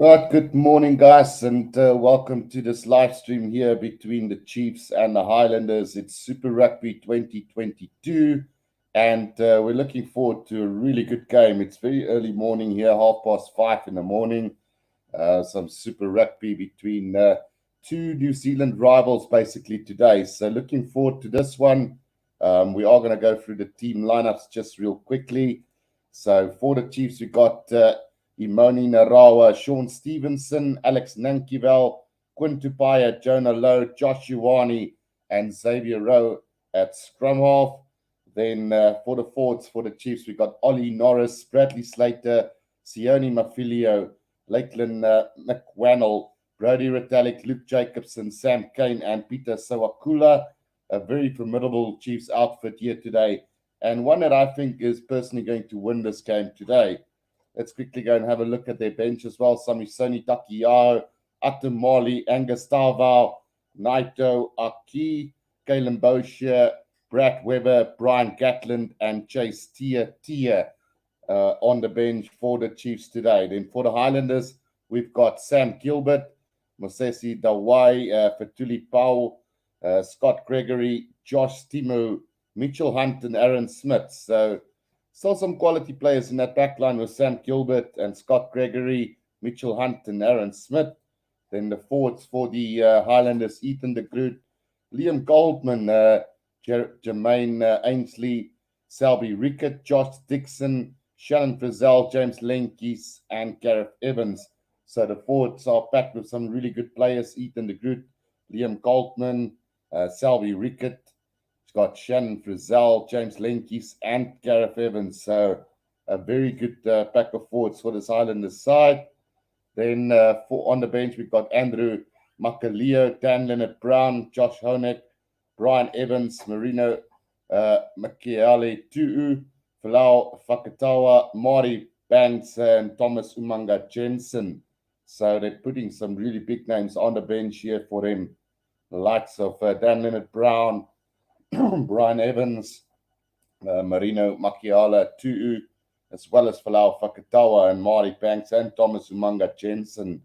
Right, good morning, guys, and welcome to this live stream here between the Chiefs and the Highlanders. It's Super Rugby 2022, and we're looking forward to a really good game. It's very early morning here, 5:30 in the morning. Some Super Rugby between two New Zealand rivals basically today. So, looking forward to this one. We are going to go through the team lineups just real quickly. So, for the Chiefs, we got. Imoni Narawa, Sean Stevenson, Alex Nankivel, Quinn Tupaya, Jonah Lowe, Josh Ioane, and Xavier Rowe at scrum half. Then for the forwards for the Chiefs, we got Ollie Norris, Bradley Slater, Sione Mafilio, Lakeland McWannell, Brody Retallick, Luke Jacobson, Sam Kane, and Peter Sawakula. A very formidable Chiefs outfit here today, and one that I think is personally going to win this game today. Let's quickly go and have a look at their bench as well. Samisoni Takiyao, Atum Mali, Angus Tarvau, Naito Aki, Kalen Boshier, Brad Weber, Brian Gatland, and Chase Tia on the bench for the Chiefs today. Then for the Highlanders, we've got Sam Gilbert, Mosesi Dawai, Fatuli Pau, Scott Gregory, Josh Timu, Mitchell Hunt, and Aaron Smith. So still some quality players in that back line with Sam Gilbert and Scott Gregory, Mitchell Hunt, and Aaron Smith. Then the forwards for the Highlanders, Ethan de Groot, Liam Goldman, Jermaine Ainsley, Selby Rickett, Josh Dixon, Shannon Frizzell, James Lenkies, and Gareth Evans. So the forwards are packed with some really good players, Ethan de Groot, Liam Goldman, Selby Rickett, it's got Shannon Frizzell, James Lenkies, and Gareth Evans. So a very good pack of forwards for this Islanders side. Then for on the bench, we've got Andrew Makalio, Dan Leonard Brown, Josh Honeck, Brian Evans, Marino Makiale Tu'u, Falau Fakatawa, Mari Banks, and Thomas Umanga Jensen. So they're putting some really big names on the bench here for them. The likes of Dan Leonard Brown, Brian Evans, Marino Makiala Tu'u, as well as Falau Fakatawa and Mari Banks and Thomas Umanga Jensen.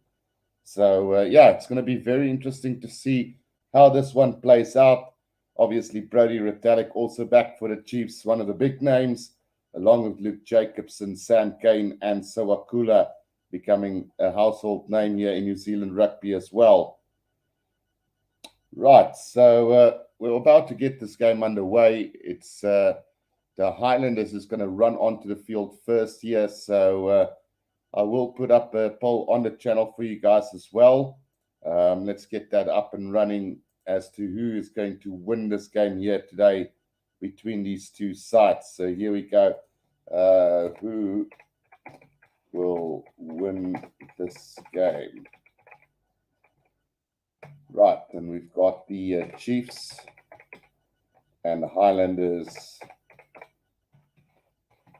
So, it's going to be very interesting to see how this one plays out. Obviously, Brody Retallick also back for the Chiefs, one of the big names, along with Luke Jacobson, Sam Kane, and Sawakula becoming a household name here in New Zealand rugby as well. Right, so we're about to get this game underway. It's the Highlanders is going to run onto the field first here, so I will put up a poll on the channel for you guys as well. Let's get that up and running as to who is going to win this game here today between these two sides. So here we go. Who will win this game? Right, and we've got the Chiefs and the Highlanders.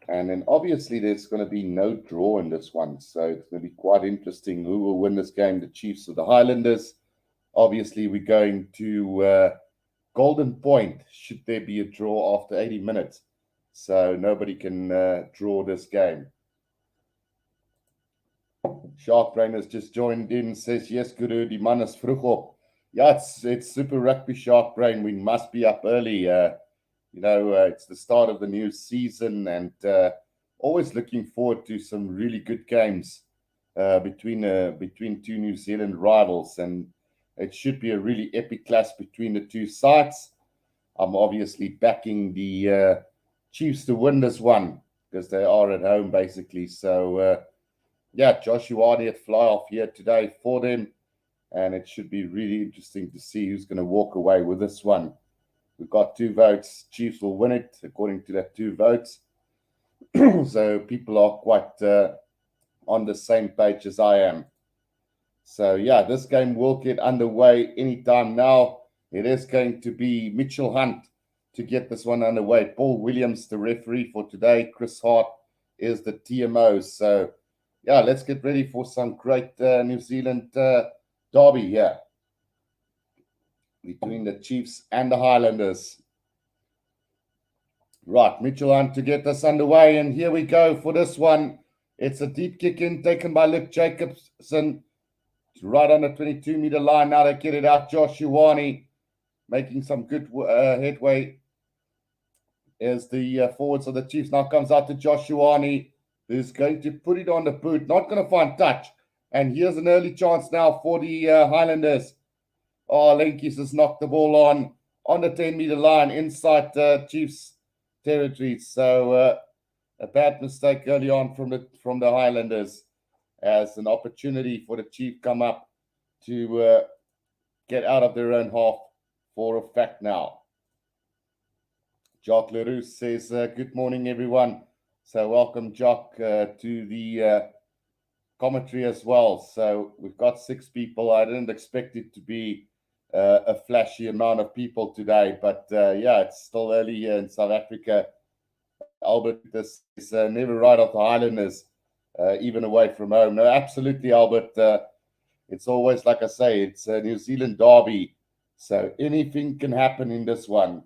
And then obviously there's going to be no draw in this one. So it's going to be quite interesting who will win this game, the Chiefs or the Highlanders. Obviously, we're going to Golden Point should there be a draw after 80 minutes. So nobody can draw this game. Shark Brain has just joined in, says, yes, Guru, die man is vroeg op. Yeah, it's Super Rugby Shark Brain. We must be up early. It's the start of the new season, and always looking forward to some really good games between two New Zealand rivals, and it should be a really epic clash between the two sides. I'm obviously backing the Chiefs to win this one because they are at home basically. So Josh Ioane at fly off here today for them, and it should be really interesting to see who's going to walk away with this one. We've got 2 votes. Chiefs will win it according to that 2 votes. So people are quite on the same page as I am. So this game will get underway anytime now. It is going to be Mitchell Hunt to get this one underway. Paul Williams, the referee for today. Chris Hart is the TMO. So let's get ready for some great New Zealand derby here between the Chiefs and the Highlanders. Right, Mitchell Hunt to get this underway, and here we go for this one. It's a deep kick in taken by Luke Jacobson. It's right on the 22-meter line. Now they get it out. Josh Ioane making some good headway as the forwards of the Chiefs. Now comes out to Josh Ioane, who's going to put it on the boot. Not going to find touch. And here's an early chance now for the Highlanders. Oh, Lenkies has knocked the ball on the 10-meter line inside Chiefs territory. So a bad mistake early on from the Highlanders, as an opportunity for the Chief come up to get out of their own half for a fact now. Jock Leroux says, good morning, everyone. So welcome, Jock, to the commentary as well. So we've got 6 people. I didn't expect it to be a flashy amount of people today, but yeah, it's still early here in South Africa. Albert, this is never right off the Highlanders, even away from home. No, absolutely, Albert. It's always, like I say, it's a New Zealand derby, so anything can happen in this one.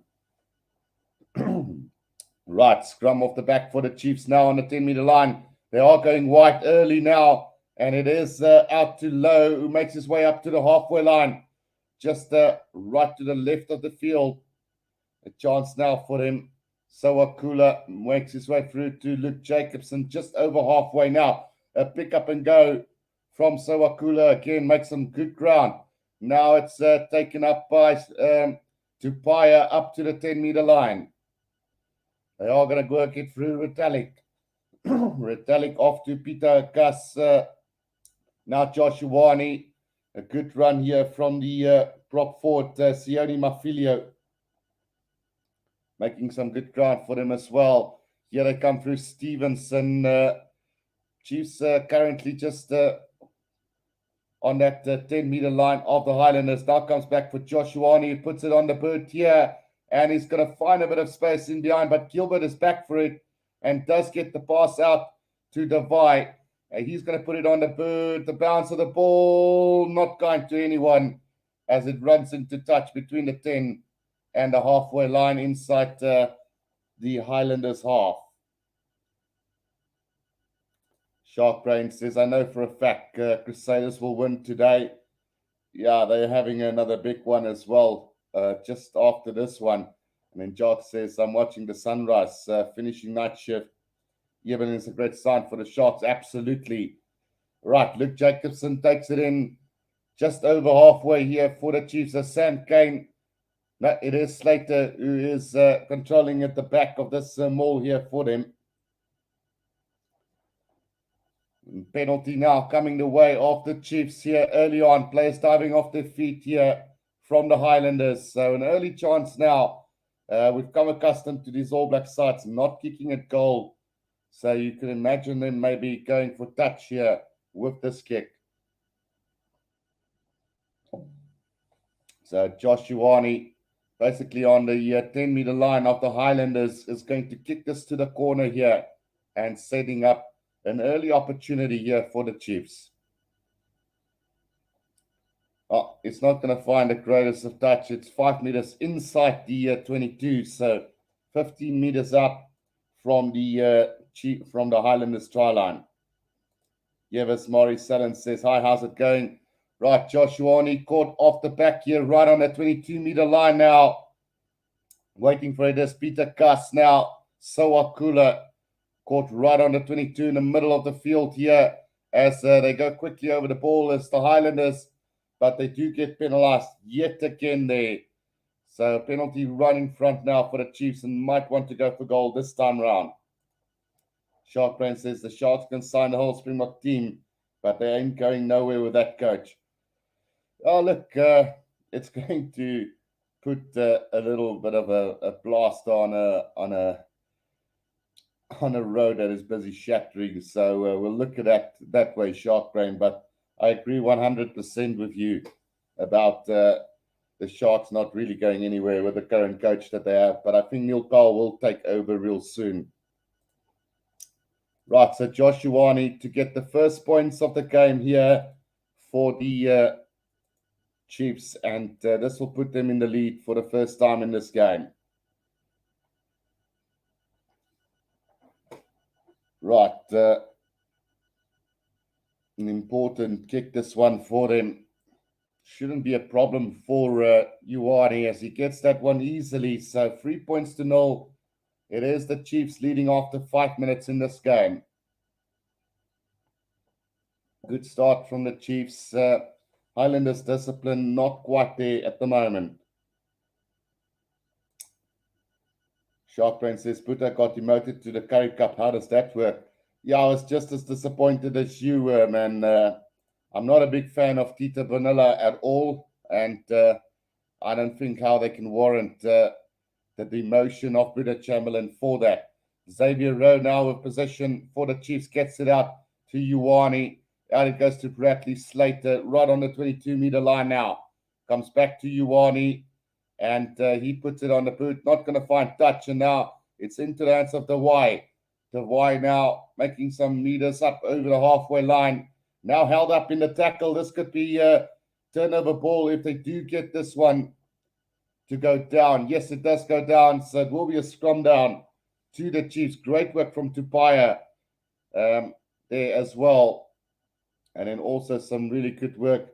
Right, scrum off the back for the Chiefs now on the 10-meter line. They are going wide early now, and it is out to Low, who makes his way up to the halfway line, just right to the left of the field. A chance now for him. Sowakula makes his way through to Luke Jacobson, just over halfway now. A pick up and go from Sowakula again, makes some good ground. Now it's taken up by Tupaya up to the 10-meter line. They are going to work it through Retallick. Retallick off to Peter Gus. Now Josh Ioane. A good run here from the prop forward, Sione Mafilio. Making some good ground for them as well. Here they come through Stevenson. Chiefs currently just on that 10-meter line of the Highlanders. Now comes back for Josh Ioane. He puts it on the boot here, and he's going to find a bit of space in behind, but Gilbert is back for it and does get the pass out to Davai. He's going to put it on the boot. The bounce of the ball, not going to anyone as it runs into touch between the 10 and the halfway line inside the Highlanders half. Sharkbrain says, I know for a fact Crusaders will win today. Yeah, they're having another big one as well, just after this one. And then Jock says, I'm watching the sunrise, finishing night shift. Even is a great sign for the Sharks, absolutely. Right, Luke Jacobson takes it in just over halfway here for the Chiefs. Sam Kane. No, it is Slater who is controlling at the back of this maul here for them. Penalty now coming the way of the Chiefs here early on. Players diving off their feet here from the Highlanders. So an early chance now. We've come accustomed to these All Black sides not kicking at goal. So you can imagine them maybe going for touch here with this kick. So Josh Ioane, basically on the 10-meter line of the Highlanders, is going to kick this to the corner here and setting up an early opportunity here for the Chiefs. Oh, it's not going to find the greatest of touch. It's 5 meters inside the 22, so 15 meters up from the Highlanders try line. Yevis Morris Sellen says, hi, how's it going? Right, Josh Ioane caught off the back here, right on the 22-meter line now. Waiting for it is Peter Gus now. Sowakula caught right on the 22 in the middle of the field here as they go quickly over the ball as the Highlanders, but they do get penalized yet again there. So penalty right in front now for the Chiefs and might want to go for goal this time around. Sharkbrain says the Sharks can sign the whole Springbok team, but they ain't going nowhere with that coach. Oh, look, it's going to put a little bit of a blast on a road that is busy shattering. So we'll look at that way, Sharkbrain. But I agree 100% with you about the Sharks not really going anywhere with the current coach that they have. But I think Neil Powell will take over real soon. Right, so Josh Ioane to get the first points of the game here for the Chiefs, and this will put them in the lead for the first time in this game. Right, An important kick, this one for them. Shouldn't be a problem for Ioane as he gets that one easily. So 3 points to 0. It is the Chiefs leading after 5 minutes in this game. Good start from the Chiefs. Highlanders discipline not quite there at the moment. Sharkbrain says, Puta got demoted to the Curry Cup. How does that work? Yeah, I was just as disappointed as you were, man. I'm not a big fan of Tita Vanilla at all, and I don't think how they can warrant the demotion of Buda Chamberlain for that. Xavier Rowe now with possession for the Chiefs, gets it out to Ioane. Out it goes to Bradley Slater, right on the 22-meter line now. Comes back to Ioane, and he puts it on the boot. Not going to find touch, and now it's into the hands of the Y. The Y now making some meters up over the halfway line. Now held up in the tackle. This could be a turnover ball if they do get this one to go down. Yes, it does go down. So it will be a scrum down to the Chiefs. Great work from Tupaya there as well. And then also some really good work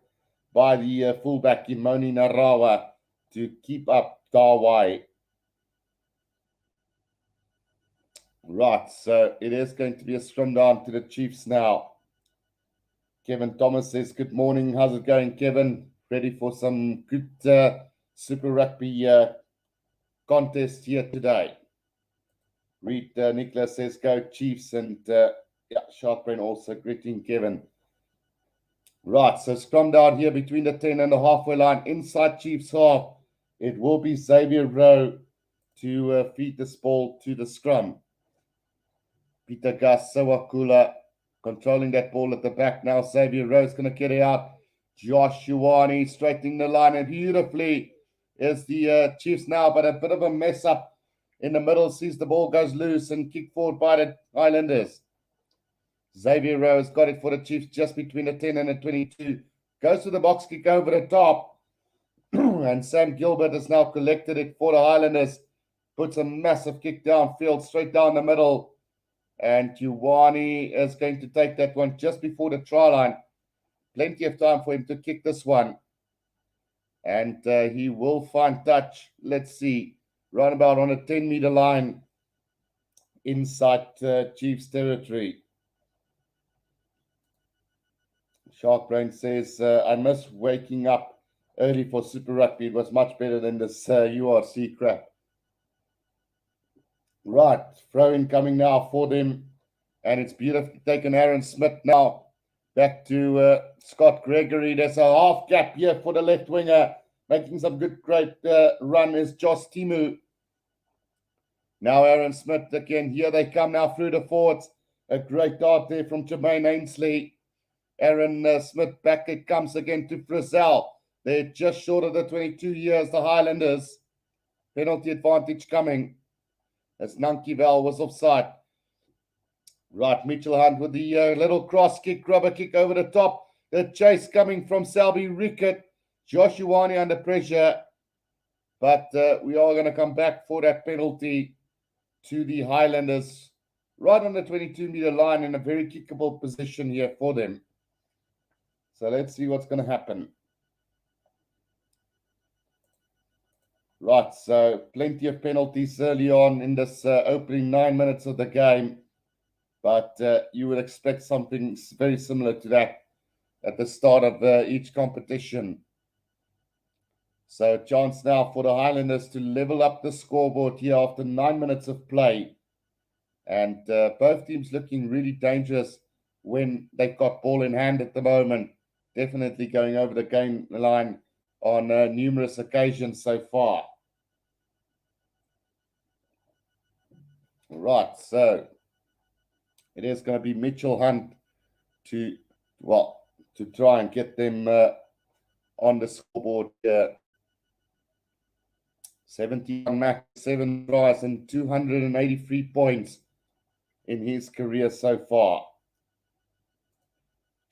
by the fullback Imoni Narawa to keep up Dawai. Right, so it is going to be a scrum down to the Chiefs now. Kevin Thomas says, good morning. How's it going, Kevin? Ready for some good Super Rugby contest here today. Reed Nicholas says, go Chiefs. And Sharkbrain also greeting Kevin. Right, so scrum down here between the 10 and the halfway line. Inside Chiefs half, it will be Xavier Rowe to feed this ball to the scrum. Peter Gus Sawakula controlling that ball at the back now. Xavier Rowe's going to get it out. Josh Ioane straightening the line, and beautifully is the Chiefs now, but a bit of a mess up in the middle. Sees the ball goes loose and kicked forward by the Highlanders. Xavier Rowe's got it for the Chiefs just between the 10 and the 22. Goes to the box kick over the top. And Sam Gilbert has now collected it for the Highlanders. Puts a massive kick downfield, straight down the middle. And Ioane is going to take that one just before the try line. Plenty of time for him to kick this one. And he will find touch. Let's see. Right about on a 10-meter line inside Chiefs territory. Sharkbrain says, I miss waking up early for Super Rugby. It was much better than this URC crap. Right, throw-in coming now for them. And it's beautifully taken. Aaron Smith now back to Scott Gregory. There's a half gap here for the left winger. Making some great run is Josh Timu. Now Aaron Smith again. Here they come now through the forwards. A great dart there from Jermaine Ainsley. Aaron Smith back it comes again to Frizzell. They're just short of the 22 years, the Highlanders. Penalty advantage coming as Nankivel was offside. Right, Mitchell Hunt with the little cross kick, rubber kick over the top. The chase coming from Selby Rickett. Josh Ioane under pressure. But we are going to come back for that penalty to the Highlanders. Right on the 22-meter line in a very kickable position here for them. So let's see what's going to happen. Right, so plenty of penalties early on in this opening 9 minutes of the game. But you would expect something very similar to that at the start of each competition. So chance now for the Highlanders to level up the scoreboard here after 9 minutes of play. And both teams looking really dangerous when they've got ball in hand at the moment. Definitely going over the game line on numerous occasions so far. Right, so it is going to be Mitchell Hunt to try and get them on the scoreboard here. 71 matches, 7 tries, and 283 points in his career so far.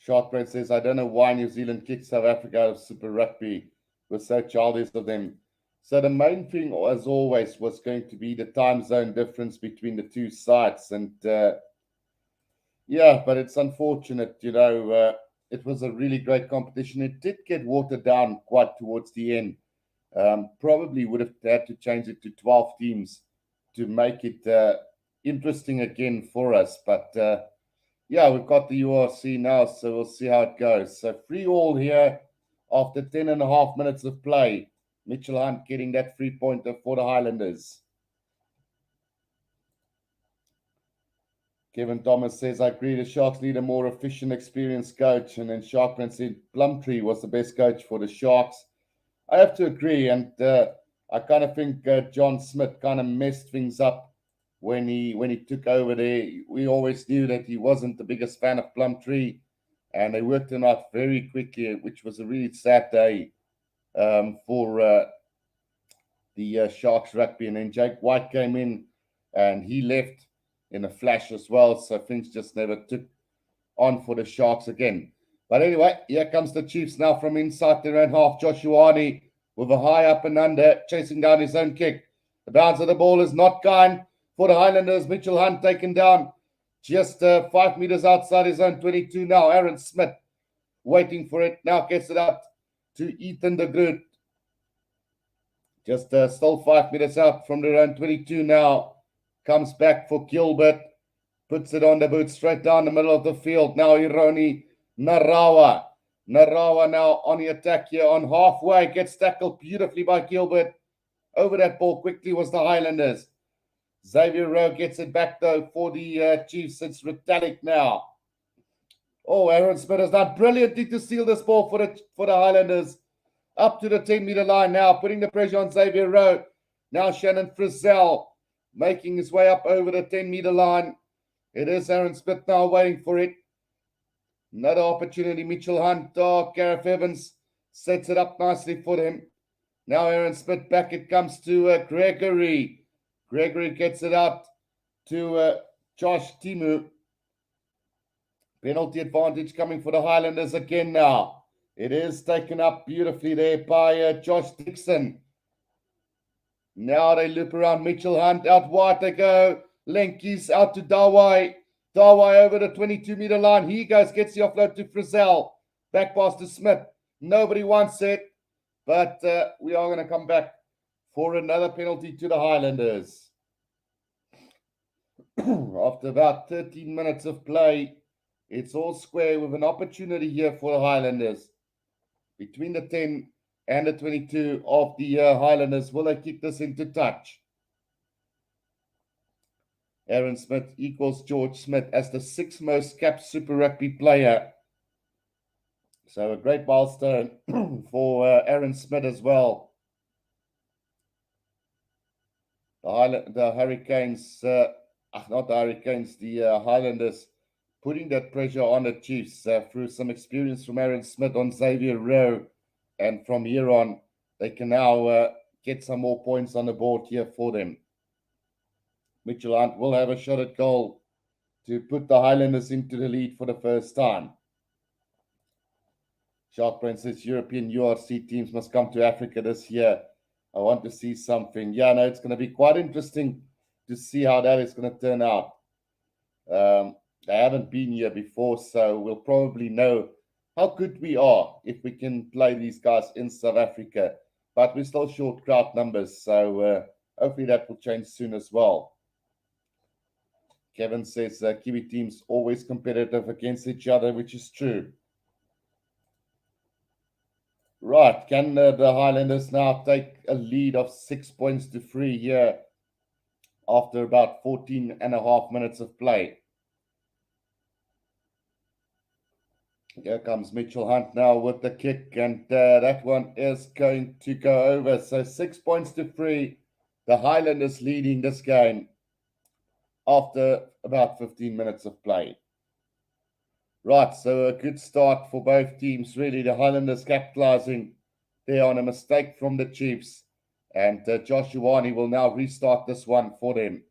Sharkbrain says, I don't know why New Zealand kicked South Africa out of Super Rugby. We're so childish of them. So the main thing, as always, was going to be the time zone difference between the two sites. And yeah, but it's unfortunate, it was a really great competition. It did get watered down quite towards the end. Probably would have had to change it to 12 teams to make it interesting again for us. But yeah, we've got the URC now, so we'll see how it goes. So 3-3 here after 10.5 minutes of play. Mitchell Hunt getting that 3-pointer for the Highlanders. Kevin Thomas says, I agree the Sharks need a more efficient, experienced coach. And then Sharkman said Plumtree was the best coach for the Sharks. I have to agree. And I kind of think John Smith kind of messed things up when he took over there. We always knew that he wasn't the biggest fan of Plumtree. And they worked him out very quickly, which was a really sad day for the Sharks rugby. And then Jake White came in and he left in a flash as well. So things just never took on for the Sharks again. But anyway, here comes the Chiefs now from inside their own half. Joshuani with a high up and under, chasing down his own kick. The bounce of the ball is not kind for the Highlanders. Mitchell Hunt taken down just 5 meters outside his own 22 now. Aaron Smith waiting for it. Now gets it out to Ethan de Groot. Just still 5 meters out from their own 22 now. Comes back for Gilbert. Puts it on the boot straight down the middle of the field. Now Ironi Narawa. Narawa now on the attack here on halfway. Gets tackled beautifully by Gilbert. Over that ball quickly was the Highlanders. Xavier Rowe gets it back though for the Chiefs. It's Retallick now. Oh, Aaron Smith has done brilliantly to steal this ball for the Highlanders. Up to the 10-meter line now, putting the pressure on Xavier Rowe. Now Shannon Frizzell making his way up over the 10-meter line. It is Aaron Smith now waiting for it. Another opportunity. Mitchell Hunt. Oh, Gareth Evans sets it up nicely for them. Now Aaron Smith back. It comes to Gregory. Gregory gets it out to Josh Timu. Penalty advantage coming for the Highlanders again now. It is taken up beautifully there by Josh Dixon. Now they loop around Mitchell Hunt. Out wide they go. Lenkies out to Dawai. Dawai over the 22-meter line. He goes, gets the offload to Frizzell. Back pass to Smith. Nobody wants it. But we are going to come back for another penalty to the Highlanders. After about 13 minutes of play, it's all square with an opportunity here for the Highlanders. Between the 10 and the 22 of the Highlanders. Will they kick this into touch? Aaron Smith equals George Smith as the 6th most capped Super Rugby player. So a great milestone for Aaron Smith as well. The Hurricanes, not the Hurricanes, the Highlanders putting that pressure on the Chiefs through some experience from Aaron Smith on Xavier Rowe. And from here on, they can now get some more points on the board here for them. Mitchell Hunt will have a shot at goal to put the Highlanders into the lead for the first time. Shark Princess European URC teams must come to Africa this year. I want to see something. Yeah, no, it's going to be quite interesting to see how that is going to turn out. They haven't been here before, so we'll probably know how good we are if we can play these guys in South Africa. But we're still short crowd numbers, so hopefully that will change soon as well. Kevin says Kiwi teams always competitive against each other, which is true. Right, can the Highlanders now take a lead of 6 points to 3 here after about 14.5 minutes of play? Here comes Mitchell Hunt now with the kick, and that one is going to go over. So 6 points to 3. The Highlanders leading this game after about 15 minutes of play. Right, so a good start for both teams, really. The Highlanders capitalizing there on a mistake from the Chiefs. And Josh Ioane will now restart this one for them.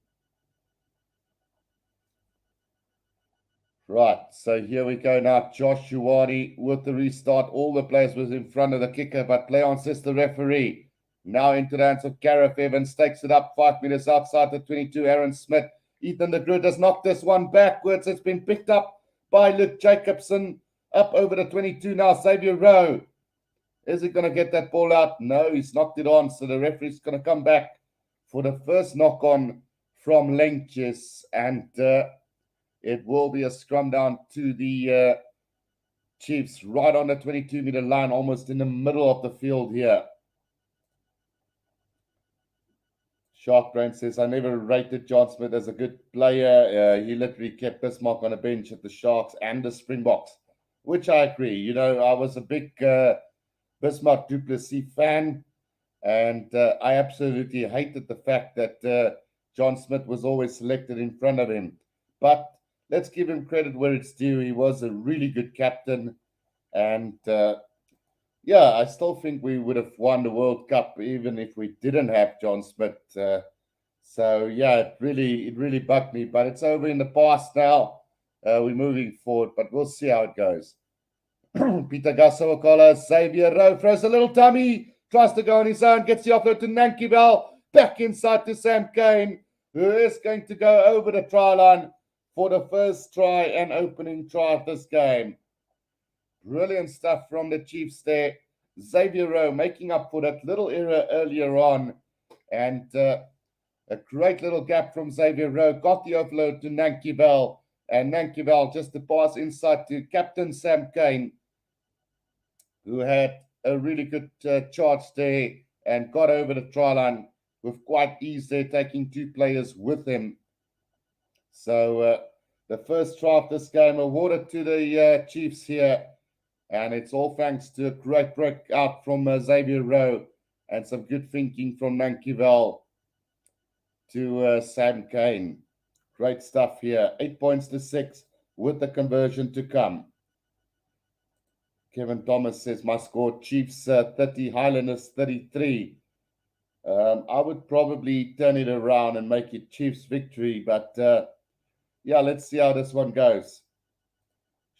Right, so here we go now. Josh Ioane with the restart. All the players was in front of the kicker, but play on, says the referee. Now into the hands of Gareth Evans. Takes it up 5 meters outside the 22. Aaron Smith. Ethan de Groot has knocked this one backwards. It's been picked up by Luke Jacobson Up over the 22 now, Xavier Rowe. Is he going to get that ball out? No, he's knocked it on. So the referee's going to come back for the first knock on from Lenkjes. And it will be a scrum down to the Chiefs right on the 22-meter line, almost in the middle of the field here. Sharkbrain says, I never rated John Smith as a good player. He literally kept Bismarck on a bench at the Sharks and the Springboks, which I agree. You know, I was a big Bismarck du Plessis fan, and I absolutely hated the fact that John Smith was always selected in front of him. But let's give him credit where it's due. He was a really good captain, and yeah, I still think we would have won the World Cup even if we didn't have John Smith. So yeah, it really bugged me, but it's over in the past now. We're moving forward, but we'll see how it goes. Peter Gasawakala, Xavier Rowe throws a little tummy, tries to go on his own, gets the offload to Nankivel, back inside to Sam Cane, who is going to go over the try line for the first try and opening try of this game. Brilliant stuff from the Chiefs there. Xavier Rowe making up for that little error earlier on. And a great little gap from Xavier Rowe. Got the offload to Nankivel. And Nankivel just to pass inside to Captain Sam Cane, who had a really good charge there and got over the try line with quite ease there, taking two players with him. So the first try of this game awarded to the Chiefs here. And it's all thanks to a great break out from Xavier Rowe and some good thinking from Nankivel to Sam Cane. Great stuff here. 8 points to 6 with the conversion to come. Kevin Thomas says, my score, Chiefs 30, Highlanders 33. I would probably turn it around and make it Chiefs victory. But yeah, let's see how this one goes.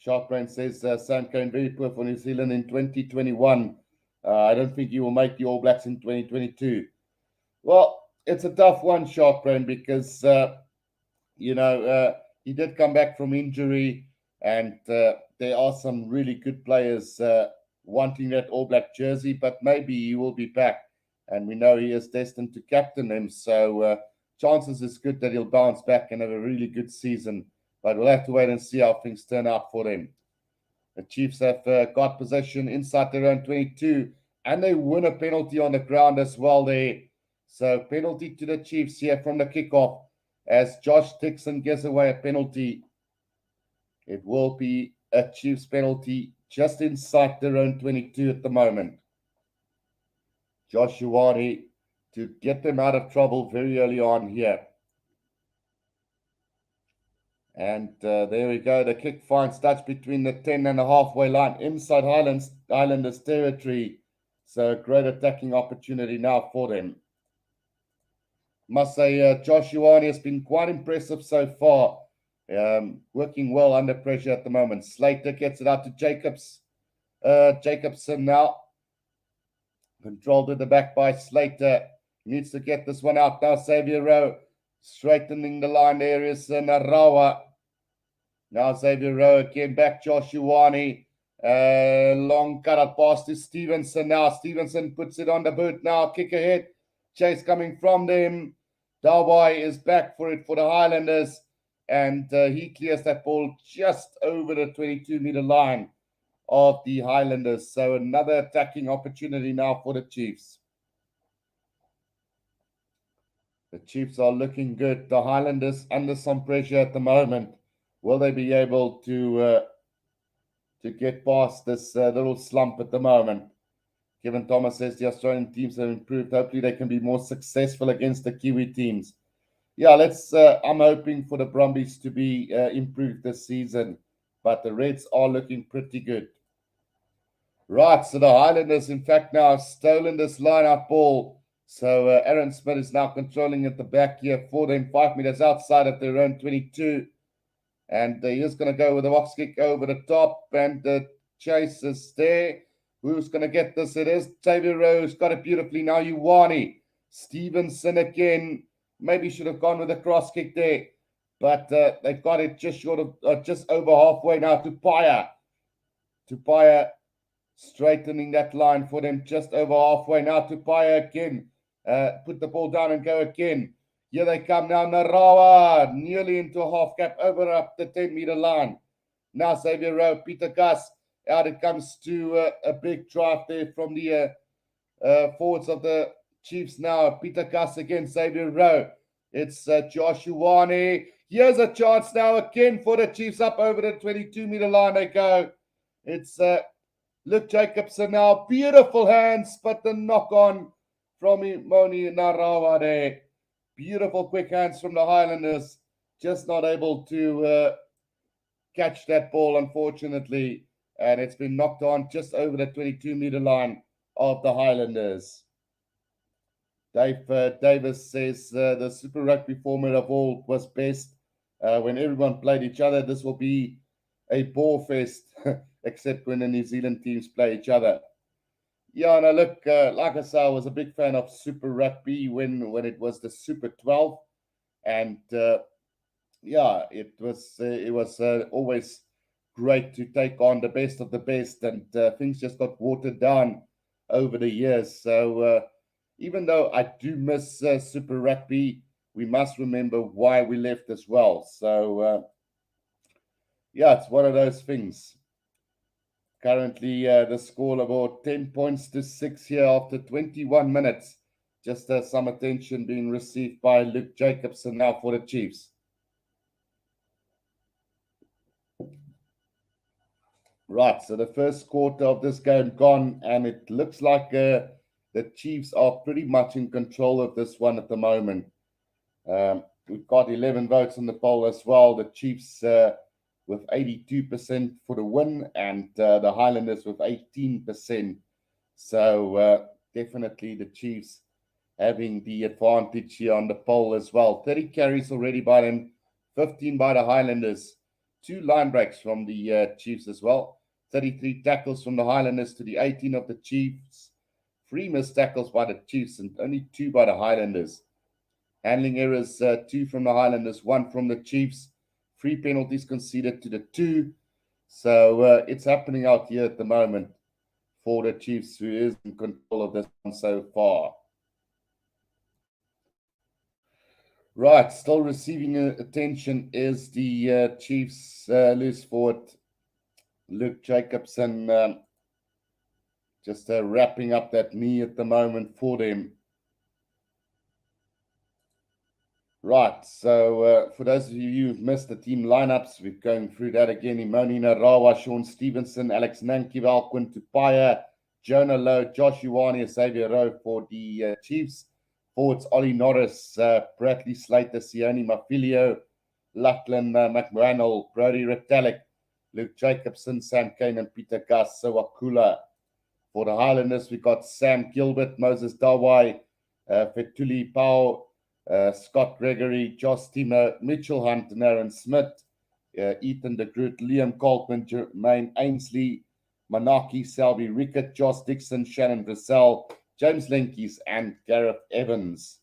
Sharkbrain says, Sam Cane very poor for New Zealand in 2021. I don't think he will make the All Blacks in 2022. Well, it's a tough one, Sharkbrain, because, you know, he did come back from injury, and there are some really good players wanting that All Black jersey, but maybe he will be back, and we know he is destined to captain them. So chances is good that he'll bounce back and have a really good season. But we'll have to wait and see how things turn out for them. The Chiefs have got possession inside their own 22, and they win a penalty on the ground as well there. So penalty to the Chiefs here from the kickoff as Josh Dixon gives away a penalty. It will be a Chiefs penalty just inside their own 22 at the moment. Josh Ioane to get them out of trouble very early on here. And there we go. The kick finds touch between the 10 and the halfway line inside Highlanders territory. So a great attacking opportunity now for them. Must say Josh Ioane has been quite impressive so far. Working well under pressure at the moment. Slater gets it out to Jacobson now. Controlled at the back by Slater. Needs to get this one out now. Xavier Rowe straightening the line there is Narawa. Now Xavier Rowe again back Josh Ioane. Long cut out pass to Stevenson now. Stevenson puts it on the boot now. Kick ahead. Chase coming from them. Dawai is back for it for the Highlanders. And he clears that ball just over the 22-meter line of the Highlanders. So another attacking opportunity now for the Chiefs. The Chiefs are looking good. The Highlanders under some pressure at the moment. Will they be able to get past this little slump at the moment? Kevin Thomas says the Australian teams have improved. Hopefully they can be more successful against the Kiwi teams. Yeah, I'm hoping for the Brumbies to be improved this season, but the Reds are looking pretty good. Right, so the Highlanders, in fact, now have stolen this line-out ball. So Aaron Smith is now controlling at the back here for them, 5 meters outside of their own 22. And he is going to go with a box kick over the top, and the chase is there. Who's going to get this? It is Xavier Rowe's got it beautifully. Now Ioane. Stevenson again. Maybe should have gone with a cross kick there. But they've got it just short of, just over halfway now to Paya. Tupaya straightening that line for them just over halfway. Now Tupaya again. Put the ball down and go again. Here they come now. Narawa nearly into a half cap over up the 10-meter line. Now Xavier Rowe, Peter Gus. Out it comes to a big drive there from the forwards of the Chiefs now. Peter Gus again, Xavier Rowe. It's Joshuani. Here's a chance now again for the Chiefs up over the 22-meter line they go. It's Luke Jacobson now. Beautiful hands, but the knock-on from Moni Narawa there. Beautiful quick hands from the Highlanders. Just not able to catch that ball, unfortunately. And it's been knocked on just over the 22-meter line of the Highlanders. Dave Davis says the Super Rugby format of all was best when everyone played each other. This will be a ball fest, except when the New Zealand teams play each other. Yeah, no, look, like I said, I was a big fan of Super Rugby when it was the Super 12. And yeah, it was always great to take on the best of the best, and things just got watered down over the years. So even though I do miss Super Rugby, we must remember why we left as well. So yeah, it's one of those things. Currently, the score about 10 points to 6 here after 21 minutes. Just some attention being received by Luke Jacobson now for the Chiefs. Right, so the first quarter of this game gone, and it looks like the Chiefs are pretty much in control of this one at the moment. We've got 11 votes on the poll as well. The Chiefs with 82% for the win, and the Highlanders with 18%. So definitely the Chiefs having the advantage here on the poll as well. 30 carries already by them, 15 by the Highlanders. 2 line breaks from the Chiefs as well. 33 tackles from the Highlanders to the 18 of the Chiefs. 3 missed tackles by the Chiefs and only 2 by the Highlanders. Handling errors, 2 from the Highlanders, 1 from the Chiefs. 3 penalties conceded to the 2. So it's happening out here at the moment for the Chiefs, who is in control of this one so far. Right, still receiving attention is the Chiefs loose forward, Luke Jacobson, just wrapping up that knee at the moment for them. Right, so for those of you who've missed the team lineups, we're going through that again. Imoni Narawa, Sean Stevenson, Alex Nankival, Quinn Tupaya, Jonah Lowe, Josh Ioane, Xavier Rowe for the Chiefs. Forwards, Ollie Norris, Bradley Slater, Sione Mafilio, Lachlan McManel, Brody Retallick, Luke Jacobson, Sam Kane, and Peter Gus Sawakula. For the Highlanders, we got Sam Gilbert, Moses Dawai, Fetuli Pau, Scott Gregory, Josh Timo, Mitchell Hunt, and Aaron Smith, Ethan de Groot, Liam Coltman, Jermaine Ainsley, Manaki Selby, Rickett, Josh Dixon, Shannon Vassell, James Linkies, and Gareth Evans.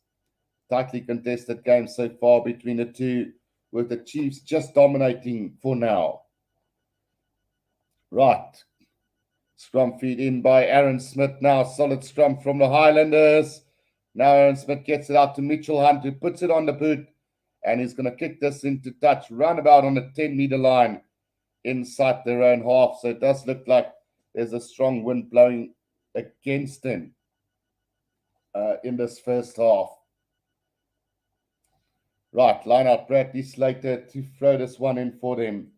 Tightly contested game so far between the two, with the Chiefs just dominating for now. Right. Scrum feed in by Aaron Smith now. Solid scrum from the Highlanders. Now Aaron Smith gets it out to Mitchell Hunt, who puts it on the boot, and he's going to kick this into touch, roundabout on the 10-meter line inside their own half. So it does look like there's a strong wind blowing against him in this first half. Right, line out Bradley Slater to throw this one in for them.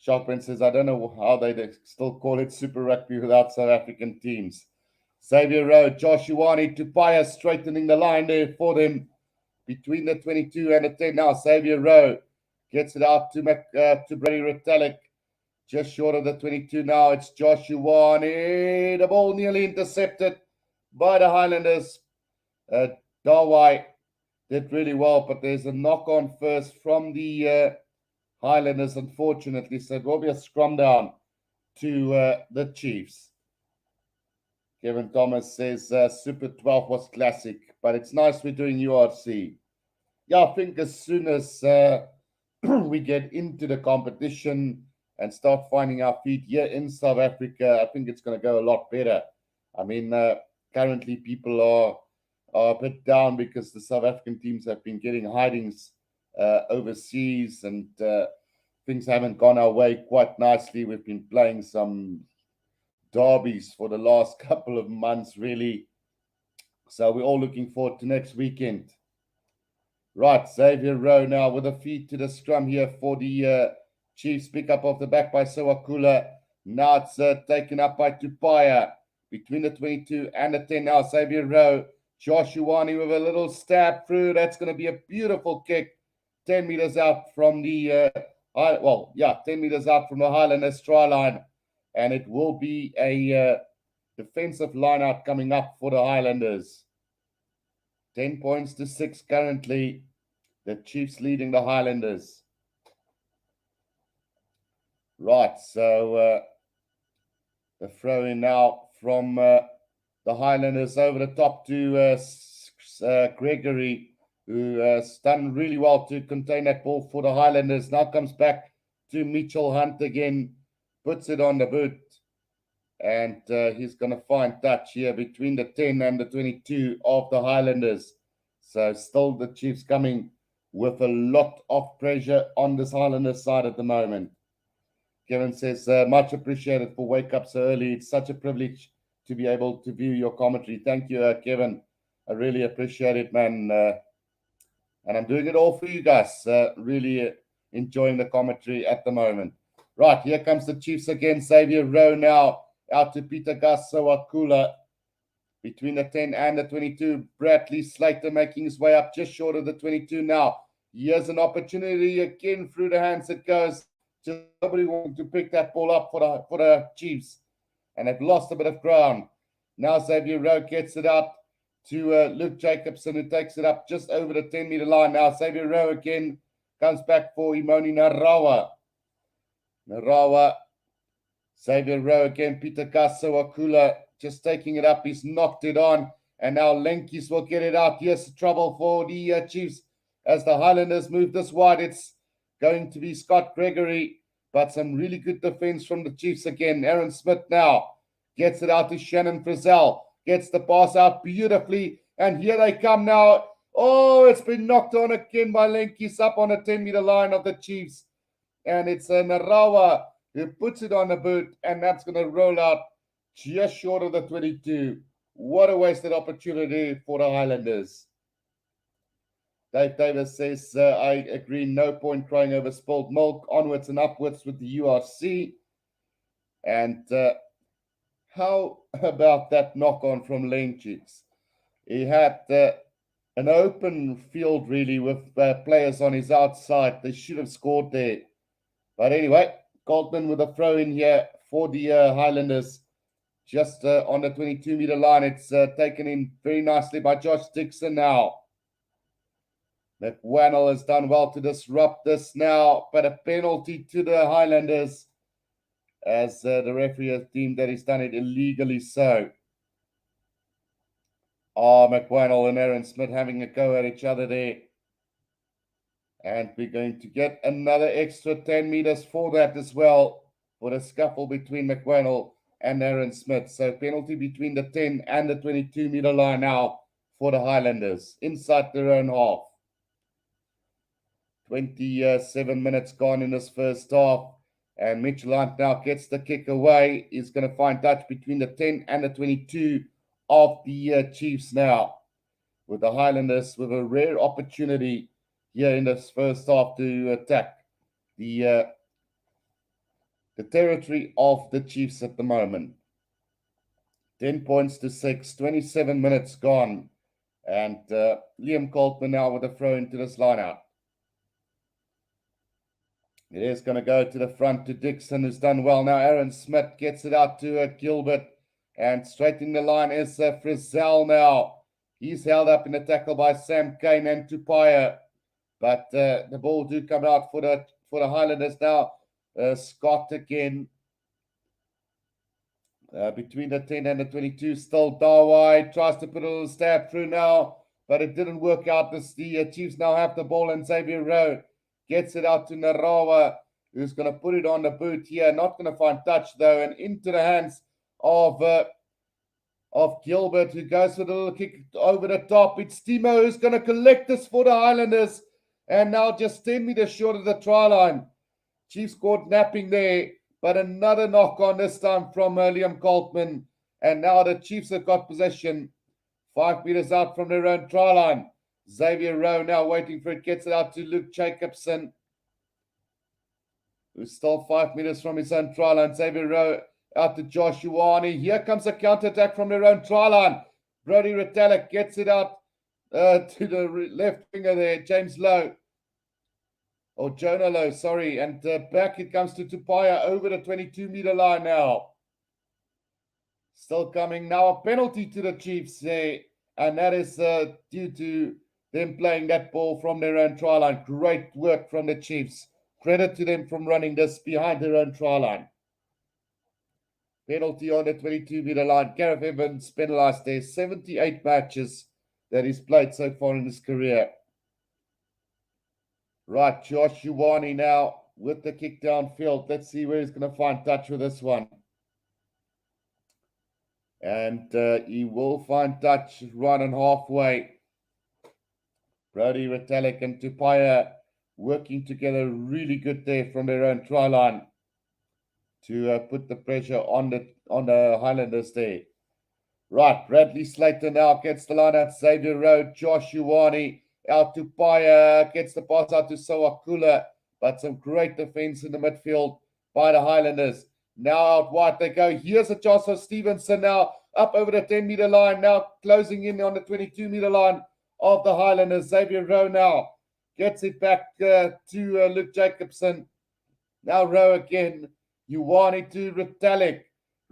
Sharkman says, I don't know how they still call it Super Rugby without South African teams. Xavier Rowe, Josh Ioane, Tupaya straightening the line there for them between the 22 and the 10. Now Xavier Rowe gets it out to Brady Retallick, just short of the 22 now. It's Josh Ioane. The ball nearly intercepted by the Highlanders. Dawai did really well, but there's a knock-on first from the Highlanders, unfortunately. So it will be a scrum down to the Chiefs. Kevin Thomas says Super 12 was classic, but it's nice we're doing URC. Yeah, I think as soon as we get into the competition, and start finding our feet here in South Africa, I think it's going to go a lot better. I mean, currently people are a bit down because the South African teams have been getting hidings overseas, and things haven't gone our way quite nicely. We've been playing some derbies for the last couple of months, really. So we're all looking forward to next weekend. Right, Xavier Rowe now with a feed to the scrum here for the Chiefs. Pick up off the back by Sowakula. Now it's taken up by Tupaya. Between the 22 and the 10 now, Xavier Rowe. Joshuani with a little stab through. That's going to be a beautiful kick. 10 meters out from the, 10 meters out from the Highlanders try line. And it will be a defensive line out coming up for the Highlanders. 10 points to 6 currently. The Chiefs leading the Highlanders. Right, so the throw in now from the Highlanders over the top to Gregory, who has done really well to contain that ball for the Highlanders. Now comes back to Mitchell Hunt again, puts it on the boot. And he's going to find touch here between the 10 and the 22 of the Highlanders. So still the Chiefs coming with a lot of pressure on this Highlanders side at the moment. Kevin says, much appreciated for wake up so early. It's such a privilege to be able to view your commentary. Thank you, Kevin. I really appreciate it, man. And I'm doing it all for you guys. Really enjoying the commentary at the moment. Right, here comes the Chiefs again. Xavier Rowe now. Out to Peter Sowakula. Between the 10 and the 22, Bradley Slater making his way up just short of the 22 now. Here's an opportunity again, through the hands it goes. Just nobody wanting to pick that ball up for the Chiefs. And they've lost a bit of ground. Now Xavier Rowe gets it out to Luke Jacobson, who takes it up just over the 10-meter line. Now Xavier Rowe again comes back for Imoni Narawa. Xavier Rowe again, Peter Sowakula just taking it up. He's knocked it on. And now Lenkis will get it out. Here's trouble for the Chiefs as the Highlanders move this wide. It's going to be Scott Gregory, but some really good defense from the Chiefs again. Aaron Smith now gets it out to Shannon Frizzell. Gets the pass out beautifully. And here they come now. Oh, it's been knocked on again by Lenkis up on the 10-meter line of the Chiefs. And it's Narawa who puts it on the boot, and that's going to roll out just short of the 22. What a wasted opportunity for the Highlanders. Dave Davis says, I agree, no point crying over spilled milk. Onwards and upwards with the URC. And how about that knock-on from Lenkis? He had an open field, really, with players on his outside. They should have scored there. But anyway, Goldman with a throw in here for the Highlanders. Just on the 22-meter line. It's taken in very nicely by Josh Dixon now. McWannell has done well to disrupt this now, but a penalty to the Highlanders as the referee has deemed that he's done it illegally so. McWannell and Aaron Smith having a go at each other there. And we're going to get another extra 10 meters for that as well, for the scuffle between McWannell and Aaron Smith. So penalty between the 10 and the 22-meter line now for the Highlanders inside their own half. 27 minutes gone in this first half. And Mitchell Hunt now gets the kick away. He's going to find touch between the 10 and the 22 of the Chiefs now. With the Highlanders with a rare opportunity here in this first half to attack the territory of the Chiefs at the moment. 10 points to 6, 27 minutes gone. And Liam Coltman now with a throw into this lineout. It is going to go to the front to Dixon, who's done well. Now Aaron Smith gets it out to Gilbert. And straightening the line is Frizzell now. He's held up in the tackle by Sam Kane and Tupaya. But the ball do come out for the Highlanders now. Scott again. Between the 10 and the 22. Still Dawai tries to put a little stab through now. But it didn't work out. The Chiefs now have the ball, and Xavier Rowe gets it out to Narawa, who's going to put it on the boot here. Not going to find touch, though, and into the hands of Gilbert, who goes with a little kick over the top. It's Timo who's going to collect this for the Highlanders, and now just 10 meters short of the try line. Chiefs caught napping there, but another knock on this time from Liam Coltman, and now the Chiefs have got possession 5 meters out from their own try line. Xavier Rowe now waiting for it, gets it out to Luke Jacobson, who's still 5 meters from his own try line. Xavier Rowe out to Josh Ioane. Here comes a counter-attack from their own try line. Brody Retallick gets it out to the left winger there, James Lowe. Or Jonah Lowe, sorry. And back it comes to Tupaya over the 22-meter line now. Still coming now, a penalty to the Chiefs there. And that is due to them playing that ball from their own try line. Great work from the Chiefs. Credit to them from running this behind their own try line. Penalty on the 22-meter line. Gareth Evans penalised there. 78 matches that he's played so far in his career. Right, Josh Ioane now with the kick downfield. Let's see where he's going to find touch with this one. And he will find touch right on halfway. Brody Retallick and Tupaya working together really good there from their own try line to put the pressure on the Highlanders there. Right, Bradley Slater now gets the line out. Xavier Rowe, Josh Ioane out to Paya, gets the pass out to Sowakula, but some great defense in the midfield by the Highlanders. Now out wide they go. Here's a chance for Stevenson now up over the 10-meter line, now closing in on the 22-meter line of the Highlanders. Xavier Rowe now gets it back to Luke Jacobson. Now Rowe again. Ioane to Retallick.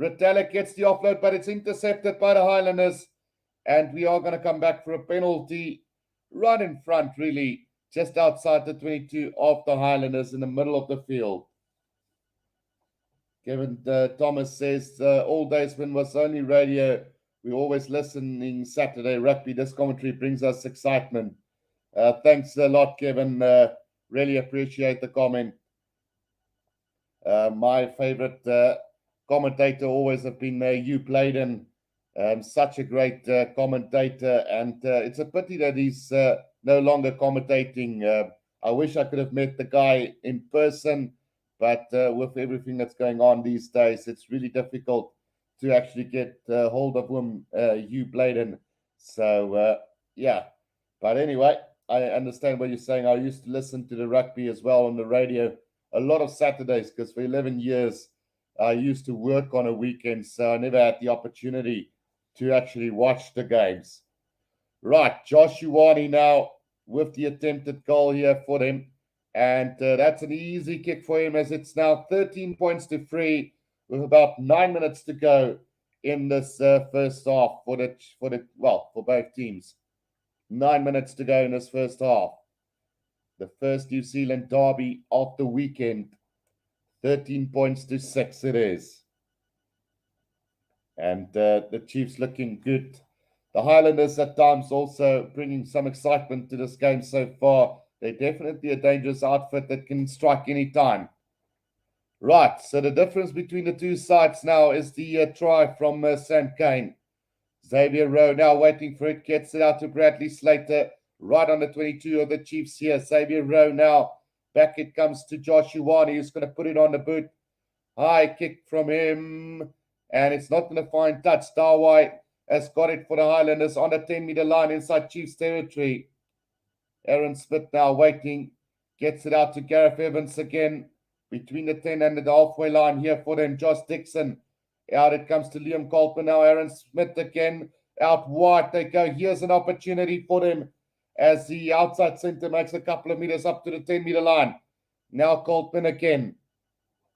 Retallick gets the offload, but it's intercepted by the Highlanders. And we are going to come back for a penalty right in front, really, just outside the 22 of the Highlanders in the middle of the field. Kevin Thomas says, all days when was only radio, we always listening Saturday rugby. This commentary brings us excitement. Thanks a lot, Kevin. Really appreciate the comment. My favorite commentator always have been Hugh Playden. Such a great commentator, and it's a pity that he's no longer commentating. I wish I could have met the guy in person, but with everything that's going on these days, it's really difficult to actually get hold of him, Hugh Playden. So, yeah. But anyway, I understand what you're saying. I used to listen to the rugby as well on the radio a lot of Saturdays, because for 11 years, I used to work on a weekend, so I never had the opportunity to actually watch the games. Right, Josh Ioane now with the attempted goal here for them. And that's an easy kick for him, as it's now 13 points to 3 with about 9 minutes to go in this first half for both teams. 9 minutes to go in this first half. The first New Zealand derby of the weekend. 13 points to 6 it is. And the Chiefs looking good. The Highlanders at times also bringing some excitement to this game so far. They're definitely a dangerous outfit that can strike any time. Right, so the difference between the two sides now is the try from Sam Cane. Xavier Rowe now waiting for it, gets it out to Bradley Slater, right on the 22 of the Chiefs here. Xavier Rowe now, back it comes to Josh Ioane, who's going to put it on the boot. High kick from him, and it's not going to find touch. Darwai has got it for the Highlanders on the 10-meter line inside Chiefs territory. Aaron Smith now waiting, gets it out to Gareth Evans again, between the 10 and the halfway line here for them. Josh Dixon, out it comes to Liam Coltman now. Aaron Smith again, out wide they go. Here's an opportunity for them as the outside centre makes a couple of meters up to the 10-meter line. Now Coltman again.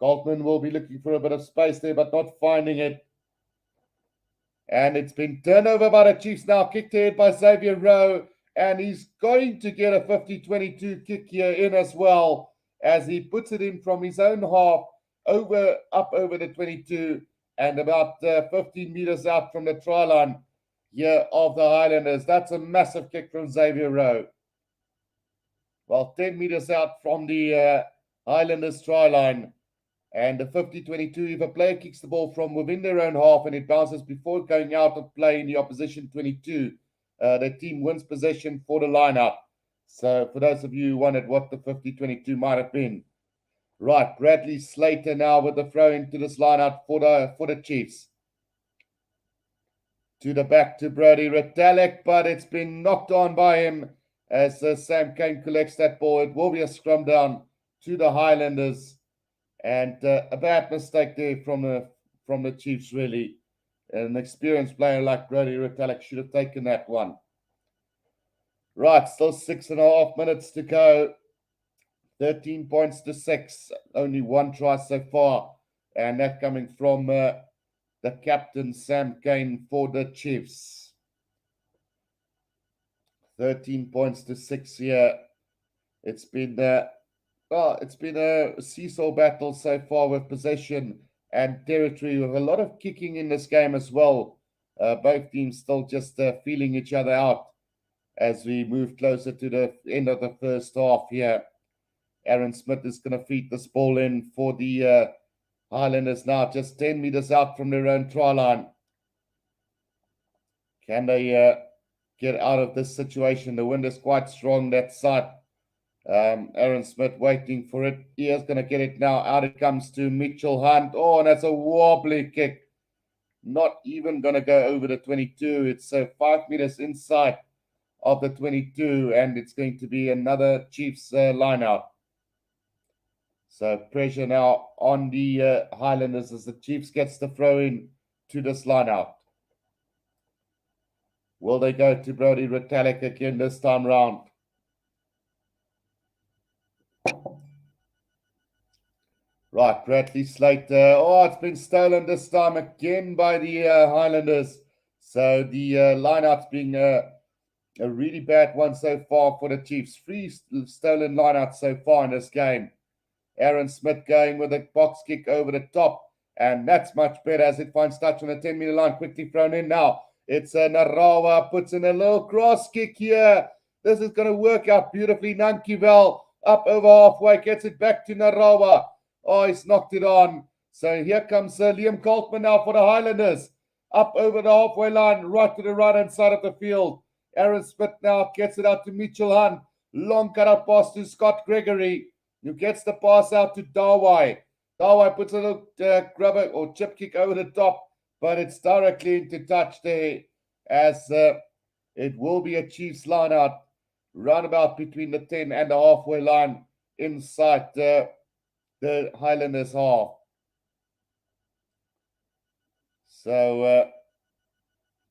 Coltman will be looking for a bit of space there, but not finding it. And it's been turned over by the Chiefs now, kicked ahead by Xavier Rowe. And he's going to get a 50-22 kick here in as well, as he puts it in from his own half, up over the 22, and about 15 meters out from the try line here of the Highlanders. That's a massive kick from Xavier Rowe. Well, 10 meters out from the Highlanders try line. And the 50-22, if a player kicks the ball from within their own half and it bounces before going out of play in the opposition 22, the team wins possession for the line-out. So for those of you who wondered what the 50-22 might have been. Right, Bradley Slater now with the throw into this line-out for the Chiefs. To the back to Brody Retallick, but it's been knocked on by him as Sam Cane collects that ball. It will be a scrum down to the Highlanders. And a bad mistake there from the Chiefs, really. An experienced player like Brody Retallick should have taken that one. Right, still 6.5 minutes to go. 13 points to 6. Only one try so far. And that coming from the captain, Sam Cane, for the Chiefs. 13 points to 6 here. It's been a seesaw battle so far with possession and territory, with a lot of kicking in this game as well. Both teams still just feeling each other out as we move closer to the end of the first half here. Aaron Smith is going to feed this ball in for the Highlanders now, just 10 meters out from their own try line. Can they get out of this situation? The wind is quite strong that side. Aaron Smith waiting for it. He is going to get it now. Out it comes to Mitchell Hunt. Oh, and that's a wobbly kick. Not even going to go over the 22. It's 5 meters inside of the 22, and it's going to be another Chiefs line out. So pressure now on the Highlanders as the Chiefs gets the throw in to this line out. Will they go to Brody Retallick again this time round? Right, Bradley Slater. Oh, it's been stolen this time again by the Highlanders. So the line-out's being a really bad one so far for the Chiefs. 3 stolen line-outs so far in this game. Aaron Smith going with a box kick over the top. And that's much better as it finds touch on the 10-meter line. Quickly thrown in now. It's Narawa puts in a little cross kick here. This is going to work out beautifully. Nankivel up over halfway. Gets it back to Narawa. Oh, he's knocked it on. So here comes Liam Coltman now for the Highlanders. Up over the halfway line, right to the right-hand side of the field. Aaron Smith now gets it out to Mitchell Hunt. Long cut-out pass to Scott Gregory, who gets the pass out to Dawai. Dawai puts a little grubber or chip kick over the top, but it's directly into touch there as it will be a Chiefs line-out roundabout between the 10 and the halfway line inside the Highlanders half. So,